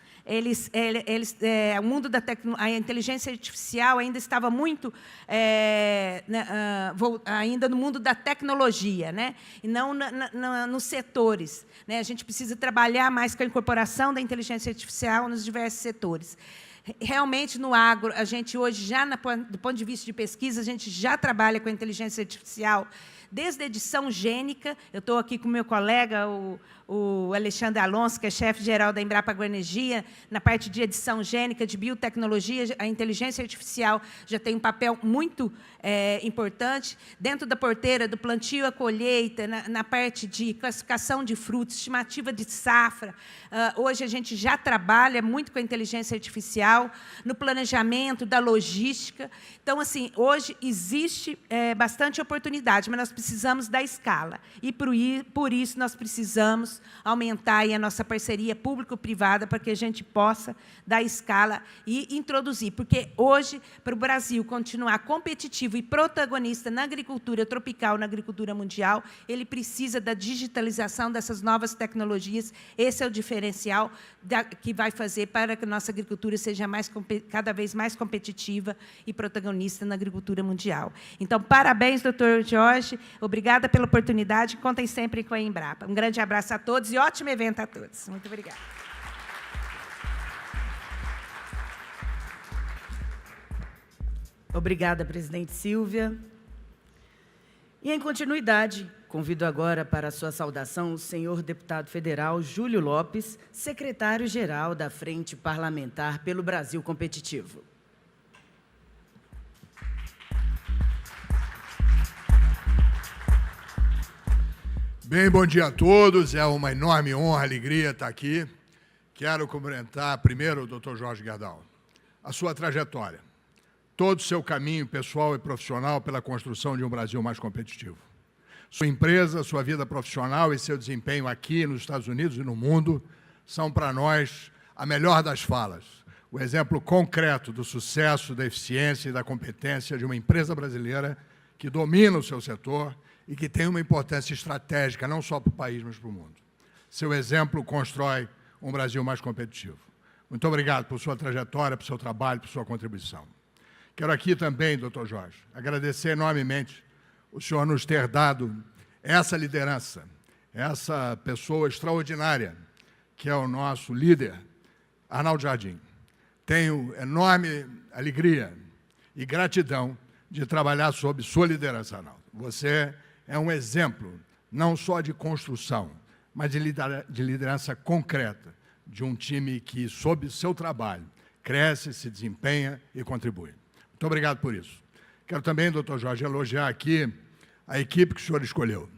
o mundo da a inteligência artificial ainda estava muito ainda no mundo da tecnologia, né? E não nos setores, né? A gente precisa trabalhar mais com a incorporação da inteligência artificial nos diversos setores. Realmente, no agro, a gente hoje, do ponto de vista de pesquisa, a gente já trabalha com a inteligência artificial desde a edição gênica. Eu estou aqui com o meu colega, o Alexandre Alonso, que é chefe-geral da Embrapa Agroenergia, na parte de edição gênica, de biotecnologia. A inteligência artificial já tem um papel muito importante. Dentro da porteira, do plantio à colheita, na parte de classificação de frutos, estimativa de safra. Hoje a gente já trabalha muito com a inteligência artificial, no planejamento da logística. Então, assim, hoje existe bastante oportunidade, mas nós precisamos da escala. E, por isso, nós precisamos aumentar aí a nossa parceria público-privada para que a gente possa dar escala e introduzir. Porque hoje, para o Brasil continuar competitivo e protagonista na agricultura tropical, na agricultura mundial, ele precisa da digitalização dessas novas tecnologias. Esse é o diferencial que vai fazer para que a nossa agricultura seja cada vez mais competitiva e protagonista na agricultura mundial. Então, parabéns, doutor Jorge. Obrigada pela oportunidade. Contem sempre com a Embrapa. Um grande abraço a todos e ótimo evento a todos. Muito obrigada. Obrigada, presidente Silvia. E, em continuidade, convido agora para a sua saudação o senhor deputado federal Júlio Lopes, secretário-geral da Frente Parlamentar pelo Brasil Competitivo. Bem, bom dia a todos. É uma enorme honra, alegria estar aqui. Quero cumprimentar primeiro o Dr. Jorge Gerdau, a sua trajetória, todo o seu caminho pessoal e profissional pela construção de um Brasil mais competitivo. Sua empresa, sua vida profissional e seu desempenho aqui nos Estados Unidos e no mundo são, para nós, a melhor das falas, o exemplo concreto do sucesso, da eficiência e da competência de uma empresa brasileira que domina o seu setor e que tem uma importância estratégica, não só para o país, mas para o mundo. Seu exemplo constrói um Brasil mais competitivo. Muito obrigado por sua trajetória, por seu trabalho, por sua contribuição. Quero aqui também, doutor Jorge, agradecer enormemente o senhor nos ter dado essa liderança, essa pessoa extraordinária, que é o nosso líder, Arnaldo Jardim. Tenho enorme alegria e gratidão de trabalhar sob sua liderança, Arnaldo. Você é um exemplo, não só de construção, mas de liderança concreta, de um time que, sob seu trabalho, cresce, se desempenha e contribui. Muito obrigado por isso. Quero também, doutor Jorge, elogiar aqui a equipe que o senhor escolheu.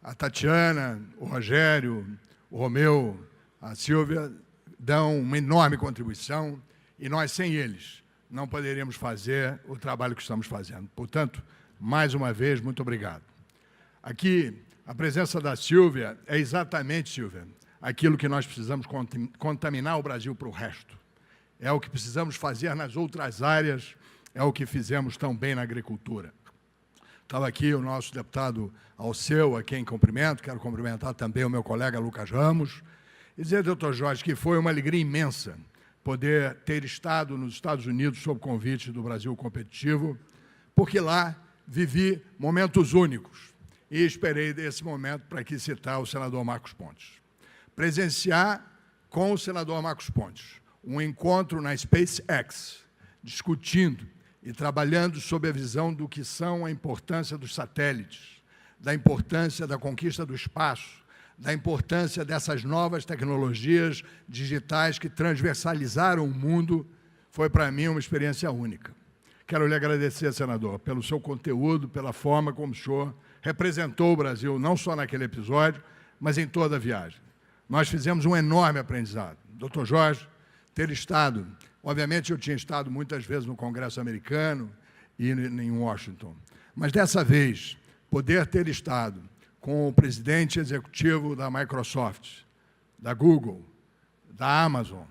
A Tatiana, o Rogério, o Romeu, a Silvia dão uma enorme contribuição e nós, sem eles, não poderíamos fazer o trabalho que estamos fazendo. Portanto, mais uma vez, muito obrigado. Aqui, a presença da Silvia é exatamente, Silvia, aquilo que nós precisamos contaminar o Brasil para o resto. É o que precisamos fazer nas outras áreas, é o que fizemos tão bem na agricultura. Estava aqui o nosso deputado Alceu, a quem cumprimento, quero cumprimentar também o meu colega Lucas Ramos, e dizer, doutor Jorge, que foi uma alegria imensa poder ter estado nos Estados Unidos sob convite do Brasil Competitivo, porque lá vivi momentos únicos e esperei desse momento para aqui citar o senador Marcos Pontes. Presenciar com o senador Marcos Pontes um encontro na SpaceX, discutindo e trabalhando sob a visão do que são a importância dos satélites, da importância da conquista do espaço, da importância dessas novas tecnologias digitais que transversalizaram o mundo, foi para mim uma experiência única. Quero lhe agradecer, senador, pelo seu conteúdo, pela forma como o senhor representou o Brasil, não só naquele episódio, mas em toda a viagem. Nós fizemos um enorme aprendizado. Doutor Jorge, ter estado, obviamente eu tinha estado muitas vezes no Congresso americano e em Washington, mas dessa vez, poder ter estado com o presidente executivo da Microsoft, da Google, da Amazon,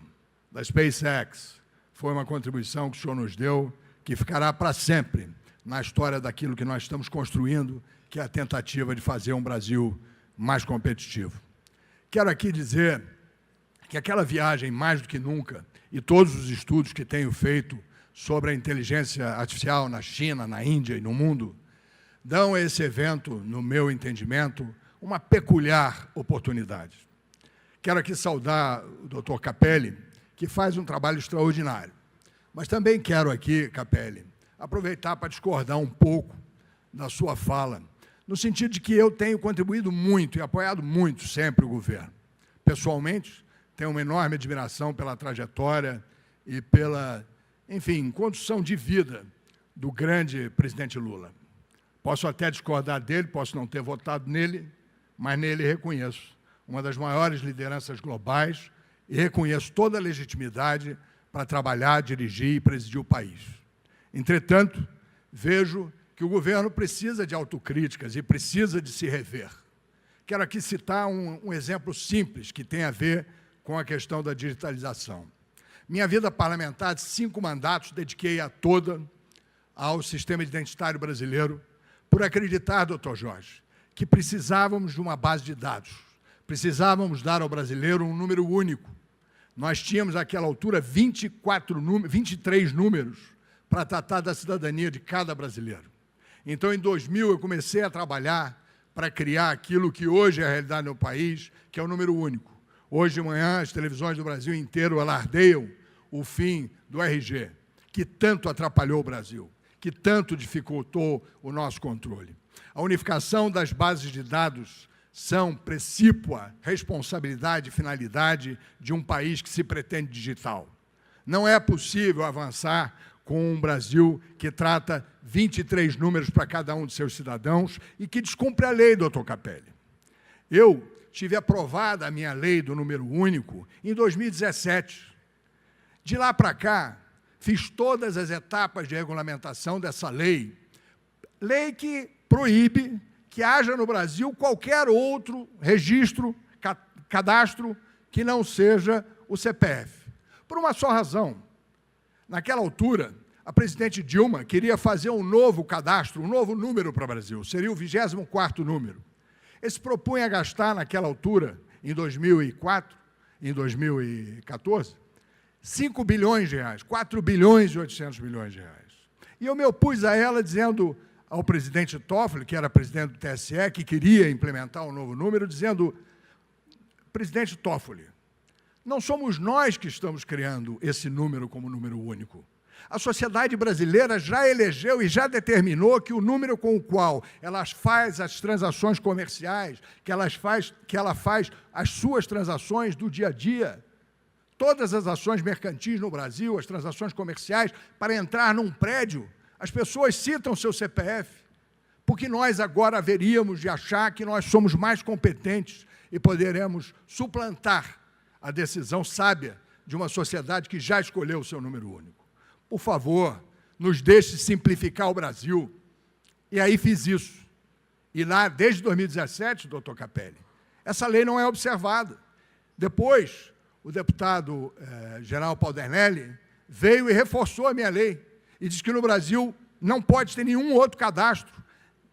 da SpaceX, foi uma contribuição que o senhor nos deu, que ficará para sempre na história daquilo que nós estamos construindo, que é a tentativa de fazer um Brasil mais competitivo. Quero aqui dizer que aquela viagem, mais do que nunca, e todos os estudos que tenho feito sobre a inteligência artificial na China, na Índia e no mundo, dão a esse evento, no meu entendimento, uma peculiar oportunidade. Quero aqui saudar o Dr. Capelli, que faz um trabalho extraordinário. Mas também quero aqui, Capelli, aproveitar para discordar um pouco da sua fala, no sentido de que eu tenho contribuído muito e apoiado muito sempre o governo. Pessoalmente, tenho uma enorme admiração pela trajetória e pela, enfim, condução de vida do grande presidente Lula. Posso até discordar dele, posso não ter votado nele, mas nele reconheço uma das maiores lideranças globais e reconheço toda a legitimidade para trabalhar, dirigir e presidir o país. Entretanto, vejo que o governo precisa de autocríticas e precisa de se rever. Quero aqui citar um exemplo simples que tem a ver com a questão da digitalização. Minha vida parlamentar, de 5 mandatos, dediquei-a toda ao sistema identitário brasileiro, por acreditar, doutor Jorge, que precisávamos de uma base de dados, precisávamos dar ao brasileiro um número único. Nós tínhamos, naquela altura, 23 números para tratar da cidadania de cada brasileiro. Então, em 2000, eu comecei a trabalhar para criar aquilo que hoje é a realidade no país, que é o número único. Hoje de manhã, as televisões do Brasil inteiro alardeiam o fim do RG, que tanto atrapalhou o Brasil, que tanto dificultou o nosso controle. A unificação das bases de dados são precípua responsabilidade e finalidade de um país que se pretende digital. Não é possível avançar com um Brasil que trata 23 números para cada um de seus cidadãos e que descumpre a lei, doutor Capelli. Eu tive aprovada a minha lei do número único em 2017. De lá para cá, fiz todas as etapas de regulamentação dessa lei que proíbe que haja no Brasil qualquer outro registro, cadastro, que não seja o CPF. Por uma só razão. Naquela altura, a presidente Dilma queria fazer um novo cadastro, um novo número para o Brasil, seria o 24º número. Ele se propunha a gastar, naquela altura, em 2004, em 2014, 5 bilhões de reais, 4 bilhões e 800 milhões de reais. E eu me opus a ela dizendo ao presidente Toffoli, que era presidente do TSE, que queria implementar um novo número, dizendo, presidente Toffoli, não somos nós que estamos criando esse número como número único. A sociedade brasileira já elegeu e já determinou que o número com o qual ela faz as transações comerciais, que ela faz as suas transações do dia a dia, todas as ações mercantis no Brasil, as transações comerciais, para entrar num prédio, as pessoas citam seu CPF, porque nós agora haveríamos de achar que nós somos mais competentes e poderemos suplantar a decisão sábia de uma sociedade que já escolheu o seu número único. Por favor, nos deixe simplificar o Brasil. E aí fiz isso. E lá, desde 2017, doutor Capelli, essa lei não é observada. Depois, o deputado General Paudernelli veio e reforçou a minha lei e disse que no Brasil não pode ter nenhum outro cadastro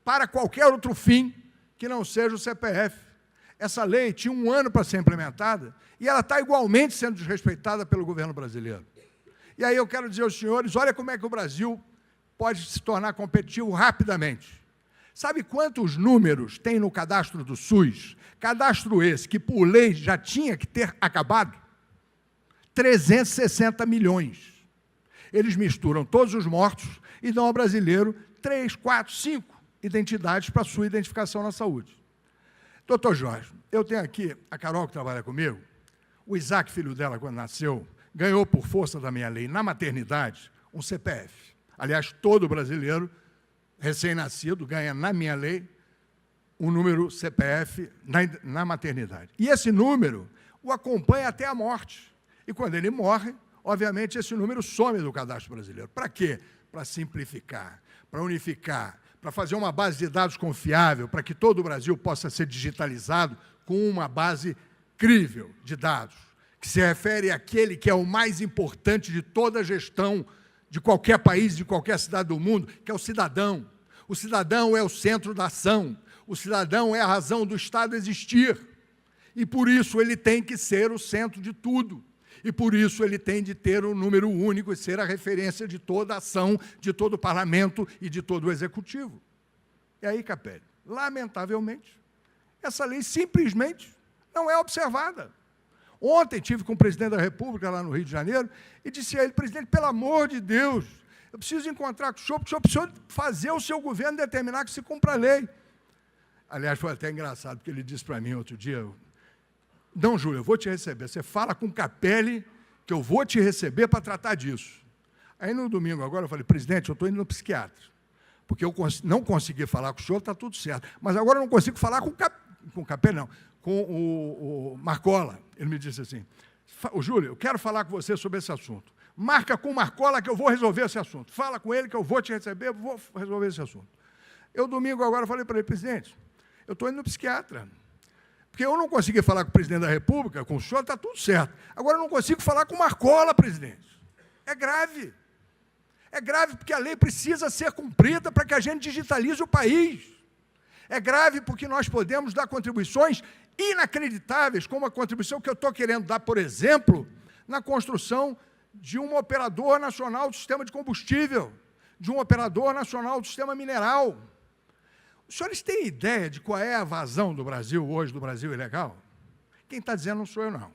para qualquer outro fim que não seja o CPF. Essa lei tinha 1 ano para ser implementada e ela está igualmente sendo desrespeitada pelo governo brasileiro. E aí eu quero dizer aos senhores, olha como é que o Brasil pode se tornar competitivo rapidamente. Sabe quantos números tem no cadastro do SUS? Cadastro esse que, por lei, já tinha que ter acabado? 360 milhões. Eles misturam todos os mortos e dão ao brasileiro 3, 4, 5 identidades para a sua identificação na saúde. Doutor Jorge, eu tenho aqui a Carol, que trabalha comigo, o Isaac, filho dela, quando nasceu, ganhou, por força da minha lei, na maternidade, um CPF. Aliás, todo brasileiro recém-nascido ganha, na minha lei, um número CPF na maternidade. E esse número o acompanha até a morte. E quando ele morre, obviamente, esse número some do cadastro brasileiro. Para quê? Para simplificar, para unificar, para fazer uma base de dados confiável, para que todo o Brasil possa ser digitalizado com uma base crível de dados, que se refere àquele que é o mais importante de toda a gestão de qualquer país, de qualquer cidade do mundo, que é o cidadão. O cidadão é o centro da ação. O cidadão é a razão do Estado existir. E, por isso, ele tem que ser o centro de tudo. E, por isso, ele tem de ter um número único e ser a referência de toda a ação, de todo o parlamento e de todo o executivo. E aí, Capelli, lamentavelmente, essa lei simplesmente não é observada. Ontem tive com o presidente da República, lá no Rio de Janeiro, e disse a ele, presidente, pelo amor de Deus, eu preciso encontrar com o senhor, porque o senhor precisa fazer o seu governo determinar que se cumpra a lei. Aliás, foi até engraçado, porque ele disse para mim outro dia, não, Júlio, eu vou te receber. Você fala com o Capelli que eu vou te receber para tratar disso. Aí, no domingo agora, eu falei, presidente, eu estou indo no psiquiatra, porque eu não consegui falar com o senhor, está tudo certo. Mas agora eu não consigo falar com o Capelli, não, com o Marcola. Ele me disse assim, Júlio, eu quero falar com você sobre esse assunto. Marca com o Marcola que eu vou resolver esse assunto. Fala com ele que eu vou te receber, vou resolver esse assunto. Eu, domingo agora, falei para ele, presidente, eu estou indo no psiquiatra, porque eu não consegui falar com o presidente da República, com o senhor, está tudo certo. Agora eu não consigo falar com o Marcola, presidente. É grave. É grave porque a lei precisa ser cumprida para que a gente digitalize o país. É grave porque nós podemos dar contribuições inacreditáveis, como a contribuição que eu estou querendo dar, por exemplo, na construção de um operador nacional do sistema de combustível, de um operador nacional do sistema mineral. Os senhores têm ideia de qual é a vazão do Brasil hoje, do Brasil ilegal? Quem está dizendo não sou eu, não.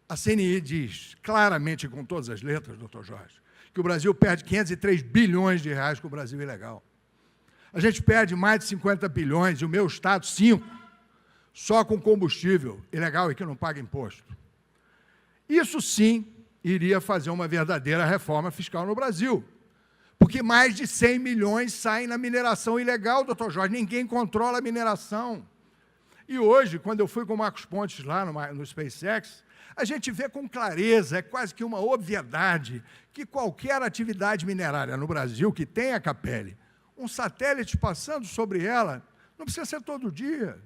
A CNI diz claramente, com todas as letras, doutor Jorge, que o Brasil perde 503 bilhões de reais com o Brasil ilegal. A gente perde mais de 50 bilhões, e o meu estado, 5, só com combustível ilegal e que não paga imposto. Isso sim iria fazer uma verdadeira reforma fiscal no Brasil, porque mais de 100 milhões saem na mineração ilegal, doutor Jorge, ninguém controla a mineração. E hoje, quando eu fui com o Marcos Pontes lá no SpaceX, a gente vê com clareza, é quase que uma obviedade, que qualquer atividade minerária no Brasil que tenha Capelli, um satélite passando sobre ela, não precisa ser todo dia,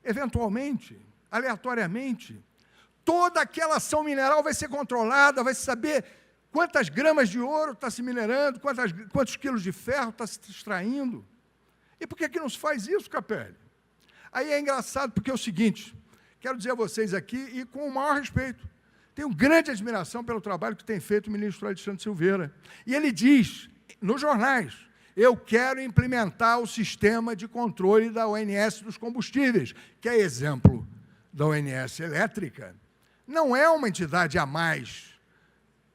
eventualmente, aleatoriamente, toda aquela ação mineral vai ser controlada, vai se saber quantas gramas de ouro está se minerando, quantos quilos de ferro está se extraindo. E por que não se faz isso, Capelli? Aí é engraçado, porque é o seguinte, quero dizer a vocês aqui, e com o maior respeito, tenho grande admiração pelo trabalho que tem feito o ministro Alexandre Silveira. E ele diz, nos jornais, eu quero implementar o sistema de controle da ONS dos combustíveis, que é exemplo da ONS elétrica. Não é uma entidade a mais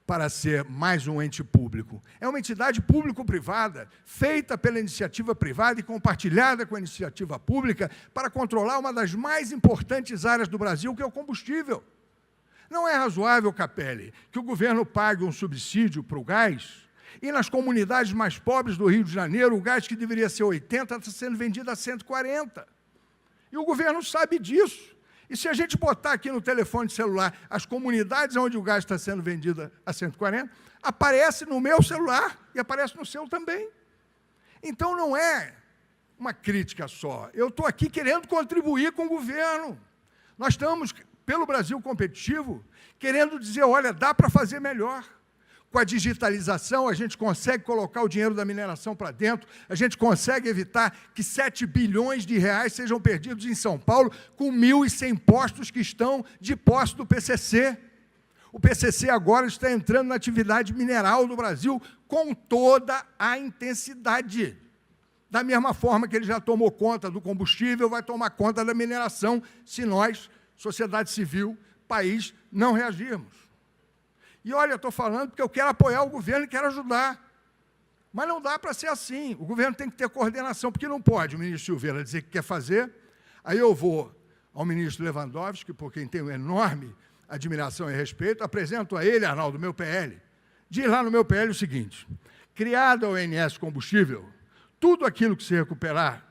para ser mais um ente público. É uma entidade público-privada, feita pela iniciativa privada e compartilhada com a iniciativa pública para controlar uma das mais importantes áreas do Brasil, que é o combustível. Não é razoável, Capelli, que o governo pague um subsídio para o gás e nas comunidades mais pobres do Rio de Janeiro, o gás que deveria ser 80 está sendo vendido a 140. E o governo sabe disso. E se a gente botar aqui no telefone celular as comunidades onde o gás está sendo vendido a 140, aparece no meu celular e aparece no seu também. Então, não é uma crítica só. Eu estou aqui querendo contribuir com o governo. Nós estamos, pelo Brasil competitivo, querendo dizer, olha, dá para fazer melhor. Com a digitalização, a gente consegue colocar o dinheiro da mineração para dentro, a gente consegue evitar que 7 bilhões de reais sejam perdidos em São Paulo, com 1.100 postos que estão de posse do PCC. O PCC agora está entrando na atividade mineral do Brasil com toda a intensidade. Da mesma forma que ele já tomou conta do combustível, vai tomar conta da mineração, se nós, sociedade civil, país, não reagirmos. E olha, eu estou falando porque eu quero apoiar o governo e quero ajudar. Mas não dá para ser assim. O governo tem que ter coordenação, porque não pode o ministro Silveira dizer que quer fazer, aí eu vou ao ministro Lewandowski, por quem tenho enorme admiração e respeito, apresento a ele, Arnaldo, meu PL, diz lá no meu PL o seguinte, criada a ONS Combustível, tudo aquilo que se recuperar,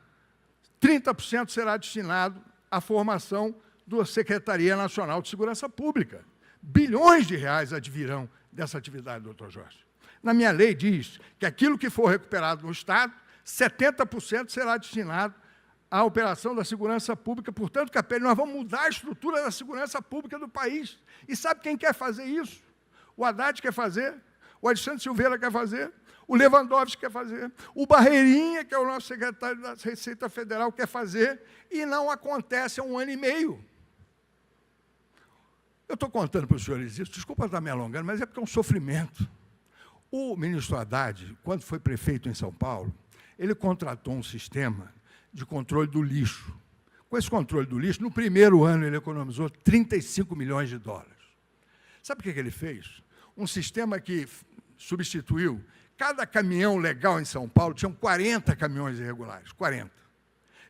30% será destinado à formação da Secretaria Nacional de Segurança Pública. Bilhões de reais advirão dessa atividade, doutor Jorge. Na minha lei diz que aquilo que for recuperado no Estado, 70% será destinado à operação da segurança pública. Portanto, Capelli, nós vamos mudar a estrutura da segurança pública do país. E sabe quem quer fazer isso? O Haddad quer fazer, o Alexandre Silveira quer fazer, o Lewandowski quer fazer, o Barreirinha, que é o nosso secretário da Receita Federal, quer fazer, e não acontece há 1 ano e meio. Eu estou contando para os senhores isso, desculpa estar me alongando, mas é porque é um sofrimento. O ministro Haddad, quando foi prefeito em São Paulo, ele contratou um sistema de controle do lixo. Com esse controle do lixo, no primeiro ano ele economizou 35 milhões de dólares. Sabe o que ele fez? Um sistema que substituiu, cada caminhão legal em São Paulo, tinham 40 caminhões irregulares, 40.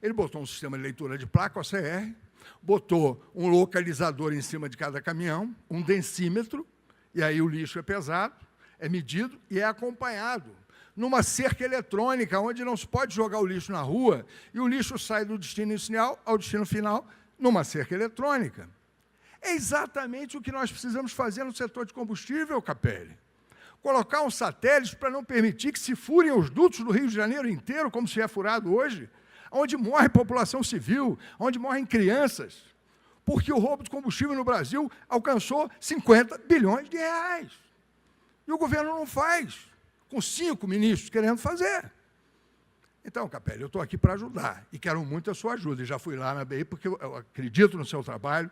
Ele botou um sistema de leitura de placa, OCR, botou um localizador em cima de cada caminhão, um densímetro, e aí o lixo é pesado, é medido e é acompanhado numa cerca eletrônica, onde não se pode jogar o lixo na rua, e o lixo sai do destino inicial ao destino final numa cerca eletrônica. É exatamente o que nós precisamos fazer no setor de combustível, Capelli. Colocar um satélite para não permitir que se furem os dutos do Rio de Janeiro inteiro, como se é furado hoje, onde morre população civil, onde morrem crianças, porque o roubo de combustível no Brasil alcançou 50 bilhões de reais. E o governo não faz, com 5 ministros querendo fazer. Então, Capelli, eu estou aqui para ajudar, e quero muito a sua ajuda, e já fui lá na BI, porque eu acredito no seu trabalho,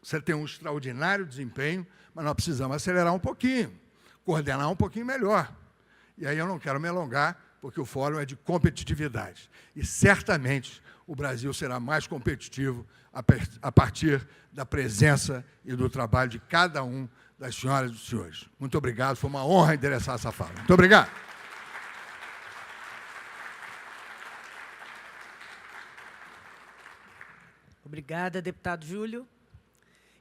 você tem um extraordinário desempenho, mas nós precisamos acelerar um pouquinho, coordenar um pouquinho melhor. E aí eu não quero me alongar, porque o fórum é de competitividade. E, certamente, o Brasil será mais competitivo a partir da presença e do trabalho de cada um das senhoras e dos senhores. Muito obrigado, foi uma honra endereçar essa fala. Muito obrigado. Obrigada, deputado Júlio.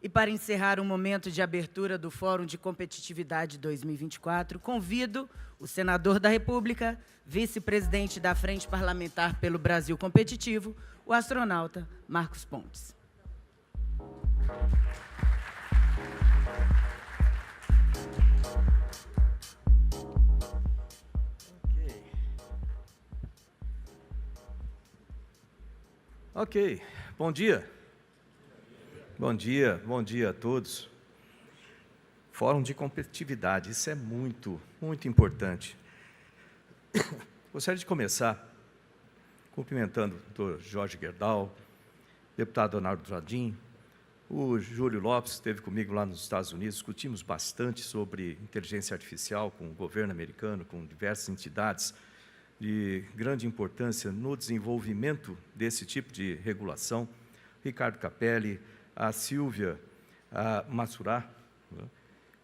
E para encerrar o momento de abertura do Fórum de Competitividade 2024, convido o senador da República, vice-presidente da Frente Parlamentar pelo Brasil Competitivo, o astronauta Marcos Pontes. Ok, bom dia. Bom dia a todos. Fórum de competitividade, isso é muito importante. Gostaria de começar cumprimentando o doutor Jorge Gerdau, deputado Leonardo Jardim, o Júlio Lopes esteve comigo lá nos Estados Unidos, discutimos bastante sobre inteligência artificial com o governo americano, com diversas entidades de grande importância no desenvolvimento desse tipo de regulação. Ricardo Capelli, a Silvia Massurá,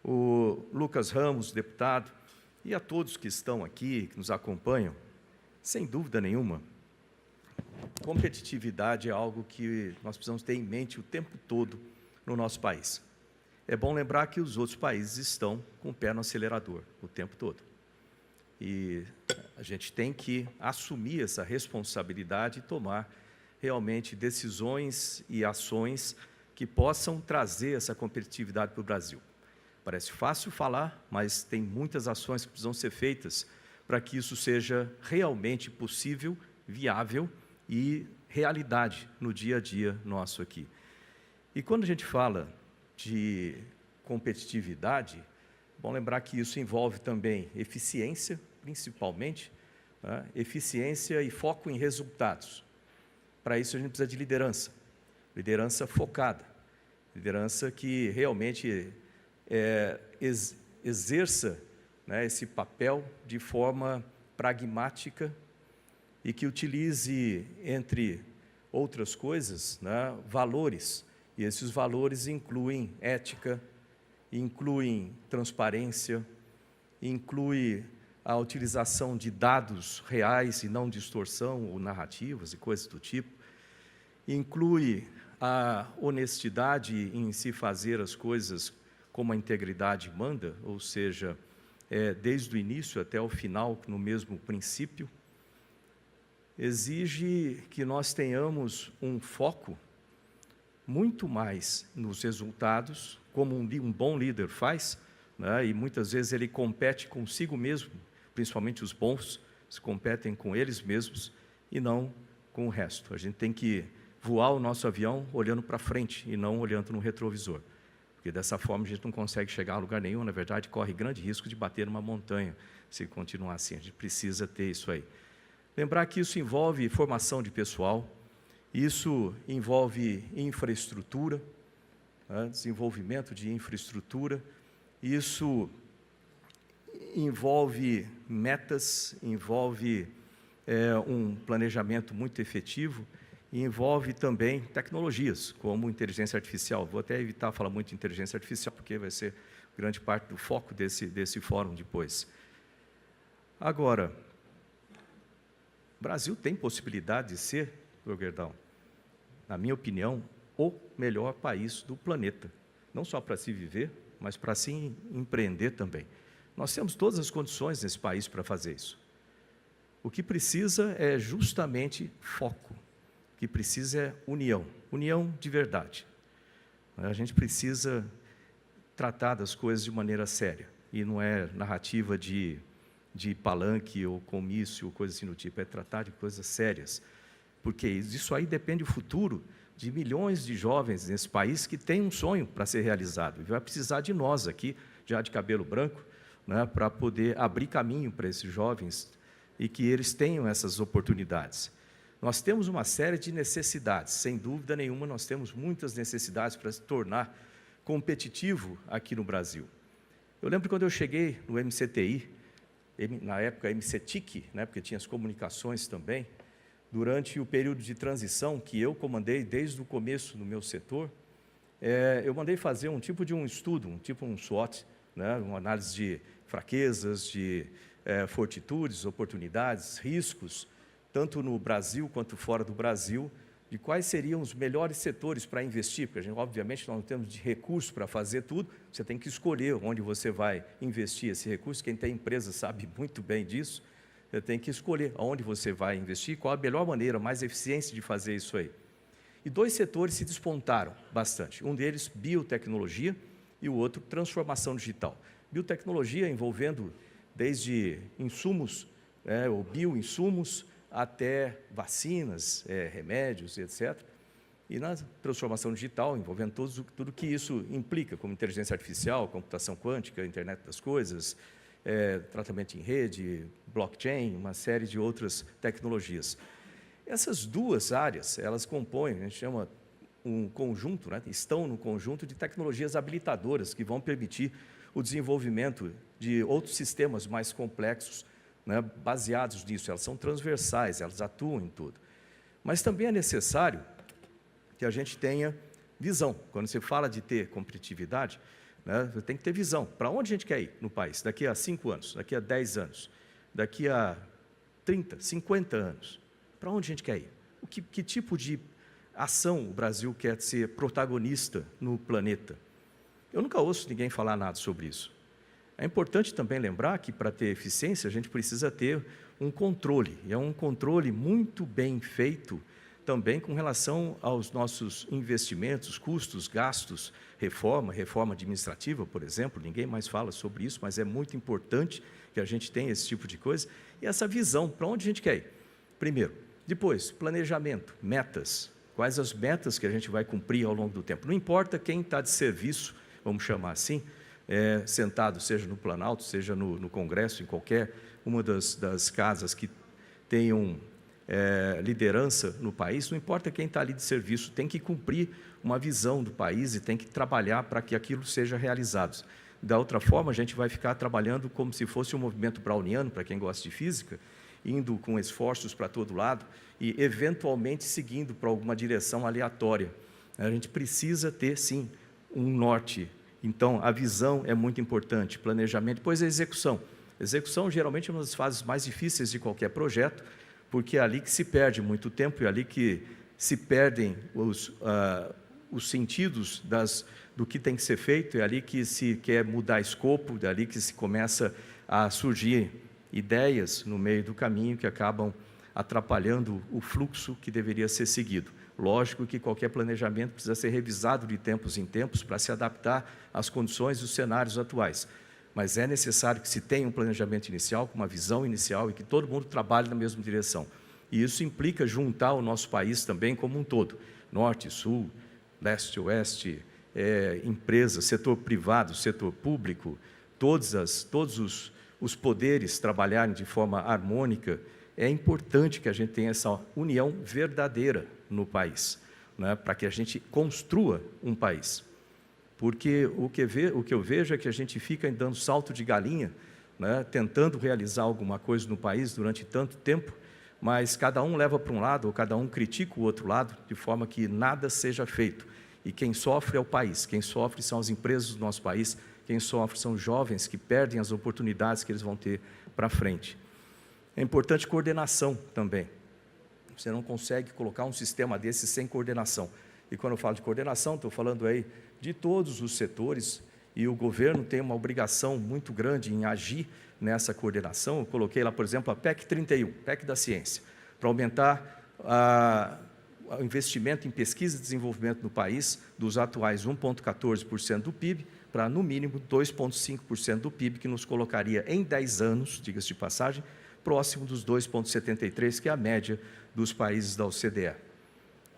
o Lucas Ramos, deputado, e a todos que estão aqui, que nos acompanham, sem dúvida nenhuma, competitividade é algo que nós precisamos ter em mente o tempo todo no nosso país. É bom lembrar que os outros países estão com o pé no acelerador o tempo todo. E a gente tem que assumir essa responsabilidade e tomar realmente decisões e ações que possam trazer essa competitividade para o Brasil. Parece fácil falar, mas tem muitas ações que precisam ser feitas para que isso seja realmente possível, viável e realidade no dia a dia nosso aqui. E quando a gente fala de competitividade, bom lembrar que isso envolve também eficiência, principalmente, né? Eficiência e foco em resultados. Para isso a gente precisa de liderança focada, liderança que realmente exerça, né, esse papel de forma pragmática e que utilize, entre outras coisas, né, valores. E esses valores incluem ética, incluem transparência, inclui a utilização de dados reais e não distorção ou narrativas e coisas do tipo, inclui a honestidade em se fazer as coisas como a integridade manda, ou seja, desde o início até o final, no mesmo princípio, exige que nós tenhamos um foco muito mais nos resultados, como um bom líder faz, né? E muitas vezes ele compete consigo mesmo, principalmente os bons, se competem com eles mesmos e não com o resto. A gente tem que voar o nosso avião olhando para frente e não olhando no retrovisor, porque dessa forma a gente não consegue chegar a lugar nenhum, na verdade corre grande risco de bater numa montanha, se continuar assim. A gente precisa ter isso aí. Lembrar que isso envolve formação de pessoal, isso envolve infraestrutura, né? Desenvolvimento de infraestrutura, isso envolve metas, envolve um planejamento muito efetivo e envolve também tecnologias, como inteligência artificial. Vou até evitar falar muito de inteligência artificial, porque vai ser grande parte do foco desse fórum depois. Agora, o Brasil tem possibilidade de ser doutor Gerdau, na minha opinião, o melhor país do planeta. Não só para se viver, mas para se empreender também. Nós temos todas as condições nesse país para fazer isso. O que precisa é justamente foco. O que precisa é união. União de verdade. A gente precisa tratar das coisas de maneira séria. E não é narrativa de palanque ou comício, ou coisa assim do tipo. É tratar de coisas sérias. Porque isso aí depende do futuro de milhões de jovens nesse país que têm um sonho para ser realizado. E vai precisar de nós aqui, já de cabelo branco, né, para poder abrir caminho para esses jovens e que eles tenham essas oportunidades. Nós temos uma série de necessidades, sem dúvida nenhuma, nós temos muitas necessidades para se tornar competitivo aqui no Brasil. Eu lembro quando eu cheguei no MCTI, na época MCTIC, né, porque tinha as comunicações também, durante o período de transição que eu comandei desde o começo no meu setor, eu mandei fazer um tipo de um estudo, um SWOT, né, uma análise de fraquezas, de fortitudes, oportunidades, riscos, tanto no Brasil quanto fora do Brasil, de quais seriam os melhores setores para investir, porque obviamente nós não temos de recurso para fazer tudo, você tem que escolher onde você vai investir esse recurso, quem tem empresa sabe muito bem disso, você tem que escolher aonde você vai investir, qual a melhor maneira, mais eficiente de fazer isso aí. E dois setores se despontaram bastante, um deles biotecnologia e o outro transformação digital. Biotecnologia envolvendo desde insumos, ou bioinsumos, até vacinas, remédios, etc. E na transformação digital, envolvendo tudo que isso implica, como inteligência artificial, computação quântica, internet das coisas, tratamento em rede, blockchain, uma série de outras tecnologias. Essas duas áreas, elas compõem, a gente chama um conjunto, né, estão no conjunto de tecnologias habilitadoras que vão permitir o desenvolvimento de outros sistemas mais complexos, né, baseados nisso. Elas são transversais, elas atuam em tudo. Mas também é necessário que a gente tenha visão. Quando você fala de ter competitividade, né, você tem que ter visão. Para onde a gente quer ir no país? Daqui a 5 anos, daqui a 10 anos, daqui a 30, 50 anos. Para onde a gente quer ir? Que tipo de ação o Brasil quer ser protagonista no planeta? Eu nunca ouço ninguém falar nada sobre isso. É importante também lembrar que, para ter eficiência, a gente precisa ter um controle, e é um controle muito bem feito também com relação aos nossos investimentos, custos, gastos, reforma administrativa, por exemplo, ninguém mais fala sobre isso, mas é muito importante que a gente tenha esse tipo de coisa, e essa visão, para onde a gente quer ir? Primeiro. Depois, planejamento, metas, quais as metas que a gente vai cumprir ao longo do tempo. Não importa quem está de serviço, vamos chamar assim, sentado, seja no Planalto, seja no Congresso, em qualquer uma das casas que tenham liderança no país, não importa quem está ali de serviço, tem que cumprir uma visão do país e tem que trabalhar para que aquilo seja realizado. Da outra forma, a gente vai ficar trabalhando como se fosse um movimento browniano, para quem gosta de física, indo com esforços para todo lado e, eventualmente, seguindo para alguma direção aleatória. A gente precisa ter, sim, um norte. Então, a visão é muito importante, planejamento, depois a execução. Execução, geralmente, é uma das fases mais difíceis de qualquer projeto, porque é ali que se perde muito tempo, é ali que se perdem os sentidos do que tem que ser feito, é ali que se quer mudar escopo, é ali que se começa a surgir ideias no meio do caminho que acabam atrapalhando o fluxo que deveria ser seguido. Lógico que qualquer planejamento precisa ser revisado de tempos em tempos para se adaptar às condições e os cenários atuais. Mas é necessário que se tenha um planejamento inicial, com uma visão inicial e que todo mundo trabalhe na mesma direção. E isso implica juntar o nosso país também como um todo. Norte, sul, leste, oeste, empresas, setor privado, setor público, todos os poderes trabalharem de forma harmônica. É importante que a gente tenha essa união verdadeira no país, né, para que a gente construa um país. Porque o que eu vejo é que a gente fica dando salto de galinha, né, tentando realizar alguma coisa no país durante tanto tempo, mas cada um leva para um lado, ou cada um critica o outro lado, de forma que nada seja feito. E quem sofre é o país, quem sofre são as empresas do nosso país, quem sofre são os jovens que perdem as oportunidades que eles vão ter para frente. É importante coordenação também. Você não consegue colocar um sistema desse sem coordenação. E quando eu falo de coordenação, estou falando aí de todos os setores, e o governo tem uma obrigação muito grande em agir nessa coordenação. Eu coloquei lá, por exemplo, a PEC 31, PEC da ciência, para aumentar o investimento em pesquisa e desenvolvimento no país dos atuais 1,14% do PIB para, no mínimo, 2,5% do PIB, que nos colocaria em 10 anos, diga-se de passagem, próximo dos 2,73%, que é a média dos países da OCDE.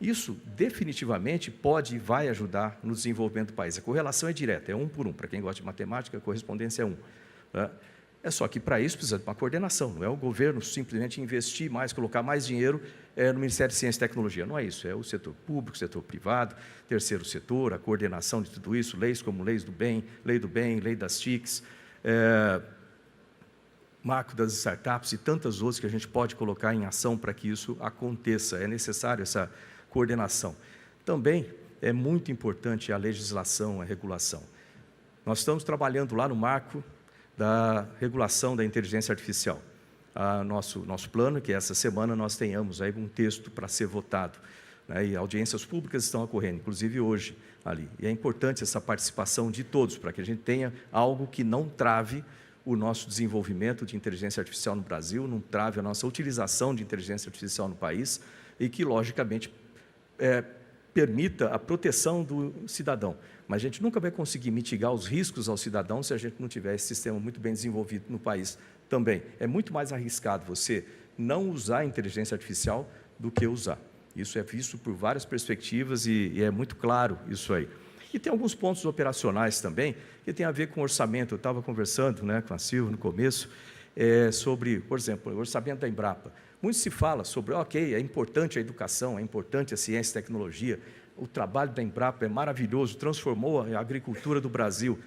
Isso definitivamente pode e vai ajudar no desenvolvimento do país. A correlação é direta, é 1 por 1. Para quem gosta de matemática, a correspondência é 1. Né? É só que para isso precisa de uma coordenação, não é o governo simplesmente investir mais, colocar mais dinheiro no Ministério de Ciência e Tecnologia. Não é isso, é o setor público, o setor privado, terceiro setor, a coordenação de tudo isso, leis como Lei do Bem, Lei das TICs, Marco das Startups e tantas outras que a gente pode colocar em ação para que isso aconteça. É necessário essa coordenação. Também é muito importante a legislação, a regulação. Nós estamos trabalhando lá no marco da regulação da inteligência artificial. Nosso plano é que essa semana nós tenhamos aí um texto para ser votado, né, e audiências públicas estão ocorrendo, inclusive hoje ali. E é importante essa participação de todos, para que a gente tenha algo que não trave o nosso desenvolvimento de inteligência artificial no Brasil, não trave a nossa utilização de inteligência artificial no país e que, logicamente, permita a proteção do cidadão. Mas a gente nunca vai conseguir mitigar os riscos ao cidadão se a gente não tiver esse sistema muito bem desenvolvido no país também. É muito mais arriscado você não usar a inteligência artificial do que usar. Isso é visto por várias perspectivas e é muito claro isso aí. E tem alguns pontos operacionais também que tem a ver com orçamento. Eu estava conversando, né, com a Silvia no começo sobre, por exemplo, o orçamento da Embrapa. Muito se fala sobre, ok, é importante a educação, é importante a ciência e tecnologia, o trabalho da Embrapa é maravilhoso, transformou a agricultura do Brasil.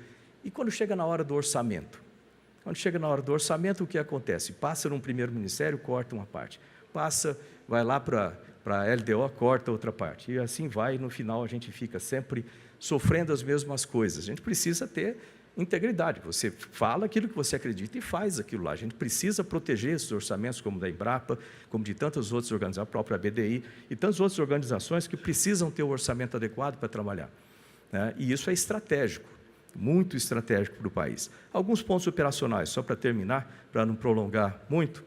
E quando chega na hora do orçamento? Quando chega na hora do orçamento, o que acontece? Passa num primeiro ministério, corta uma parte. Passa, vai lá para a LDO, corta outra parte. E assim vai, e no final a gente fica sempre sofrendo as mesmas coisas. A gente precisa ter integridade. Você fala aquilo que você acredita e faz aquilo lá. A gente precisa proteger esses orçamentos, como da Embrapa, como de tantas outras organizações, a própria BDI, e tantas outras organizações que precisam ter o orçamento adequado para trabalhar. Né? E isso é estratégico, muito estratégico para o país. Alguns pontos operacionais, só para terminar, para não prolongar muito.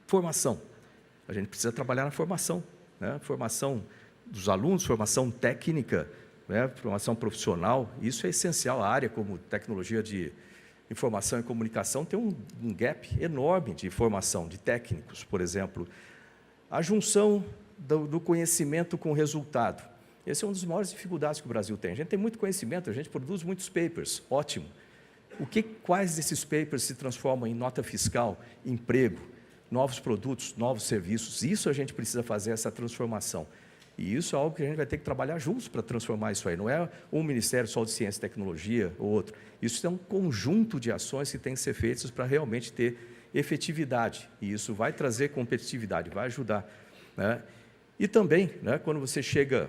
Formação. A gente precisa trabalhar na formação, né? Formação dos alunos, formação técnica, formação profissional, isso é essencial. A área como tecnologia de informação e comunicação tem um gap enorme de formação, de técnicos, por exemplo. A junção do conhecimento com o resultado. Essa é uma das maiores dificuldades que o Brasil tem. A gente tem muito conhecimento, a gente produz muitos papers, ótimo. Quais desses papers se transformam em nota fiscal, emprego, novos produtos, novos serviços? Isso a gente precisa fazer, essa transformação. E isso é algo que a gente vai ter que trabalhar juntos para transformar isso aí. Não é um ministério só de ciência e tecnologia ou outro. Isso é um conjunto de ações que tem que ser feitas para realmente ter efetividade. E isso vai trazer competitividade, vai ajudar. Né? E também, né, quando você chega,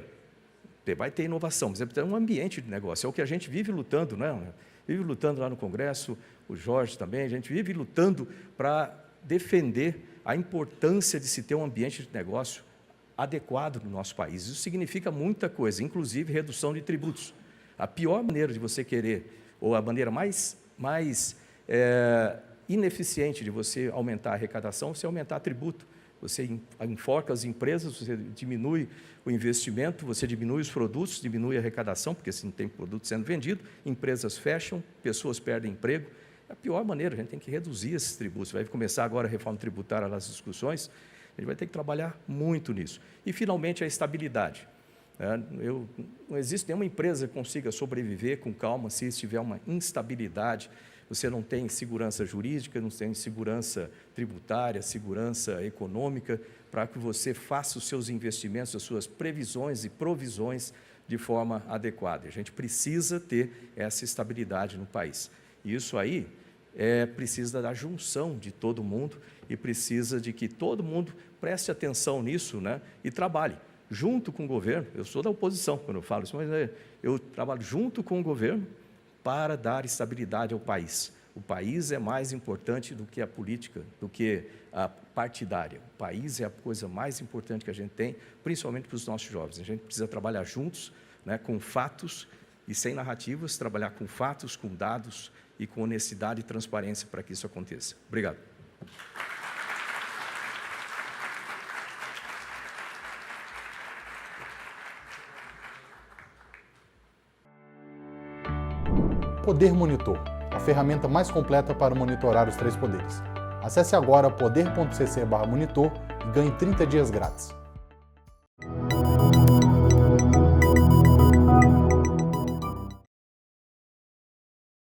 vai ter inovação, mas é um ambiente de negócio. É o que a gente vive lutando, né? Vive lutando lá no Congresso, o Jorge também, a gente vive lutando para defender a importância de se ter um ambiente de negócio adequado no nosso país. Isso significa muita coisa, inclusive redução de tributos. A pior maneira de você querer, ou a maneira mais ineficiente de você aumentar a arrecadação, é você aumentar tributo. Você enforca as empresas, você diminui o investimento, você diminui os produtos, diminui a arrecadação, porque se não tem produto sendo vendido, empresas fecham, pessoas perdem emprego. É a pior maneira, a gente tem que reduzir esses tributos. Vai começar agora a reforma tributária nas discussões, a gente vai ter que trabalhar muito nisso. E, finalmente, a estabilidade. Não existe nenhuma empresa que consiga sobreviver com calma se tiver uma instabilidade. Você não tem segurança jurídica, não tem segurança tributária, segurança econômica, para que você faça os seus investimentos, as suas previsões e provisões de forma adequada. A gente precisa ter essa estabilidade no país. E isso aí precisa da junção de todo mundo e precisa de que todo mundo preste atenção nisso, né, e trabalhe junto com o governo. Eu sou da oposição quando eu falo isso, mas eu trabalho junto com o governo para dar estabilidade ao país. O país é mais importante do que a política, do que partidária. O país é a coisa mais importante que a gente tem, principalmente para os nossos jovens. A gente precisa trabalhar juntos, né, com fatos e sem narrativas, trabalhar com fatos, com dados e com honestidade e transparência para que isso aconteça. Obrigado. Poder Monitor, a ferramenta mais completa para monitorar os 3 poderes. Acesse agora poder.cc/monitor e ganhe 30 dias grátis.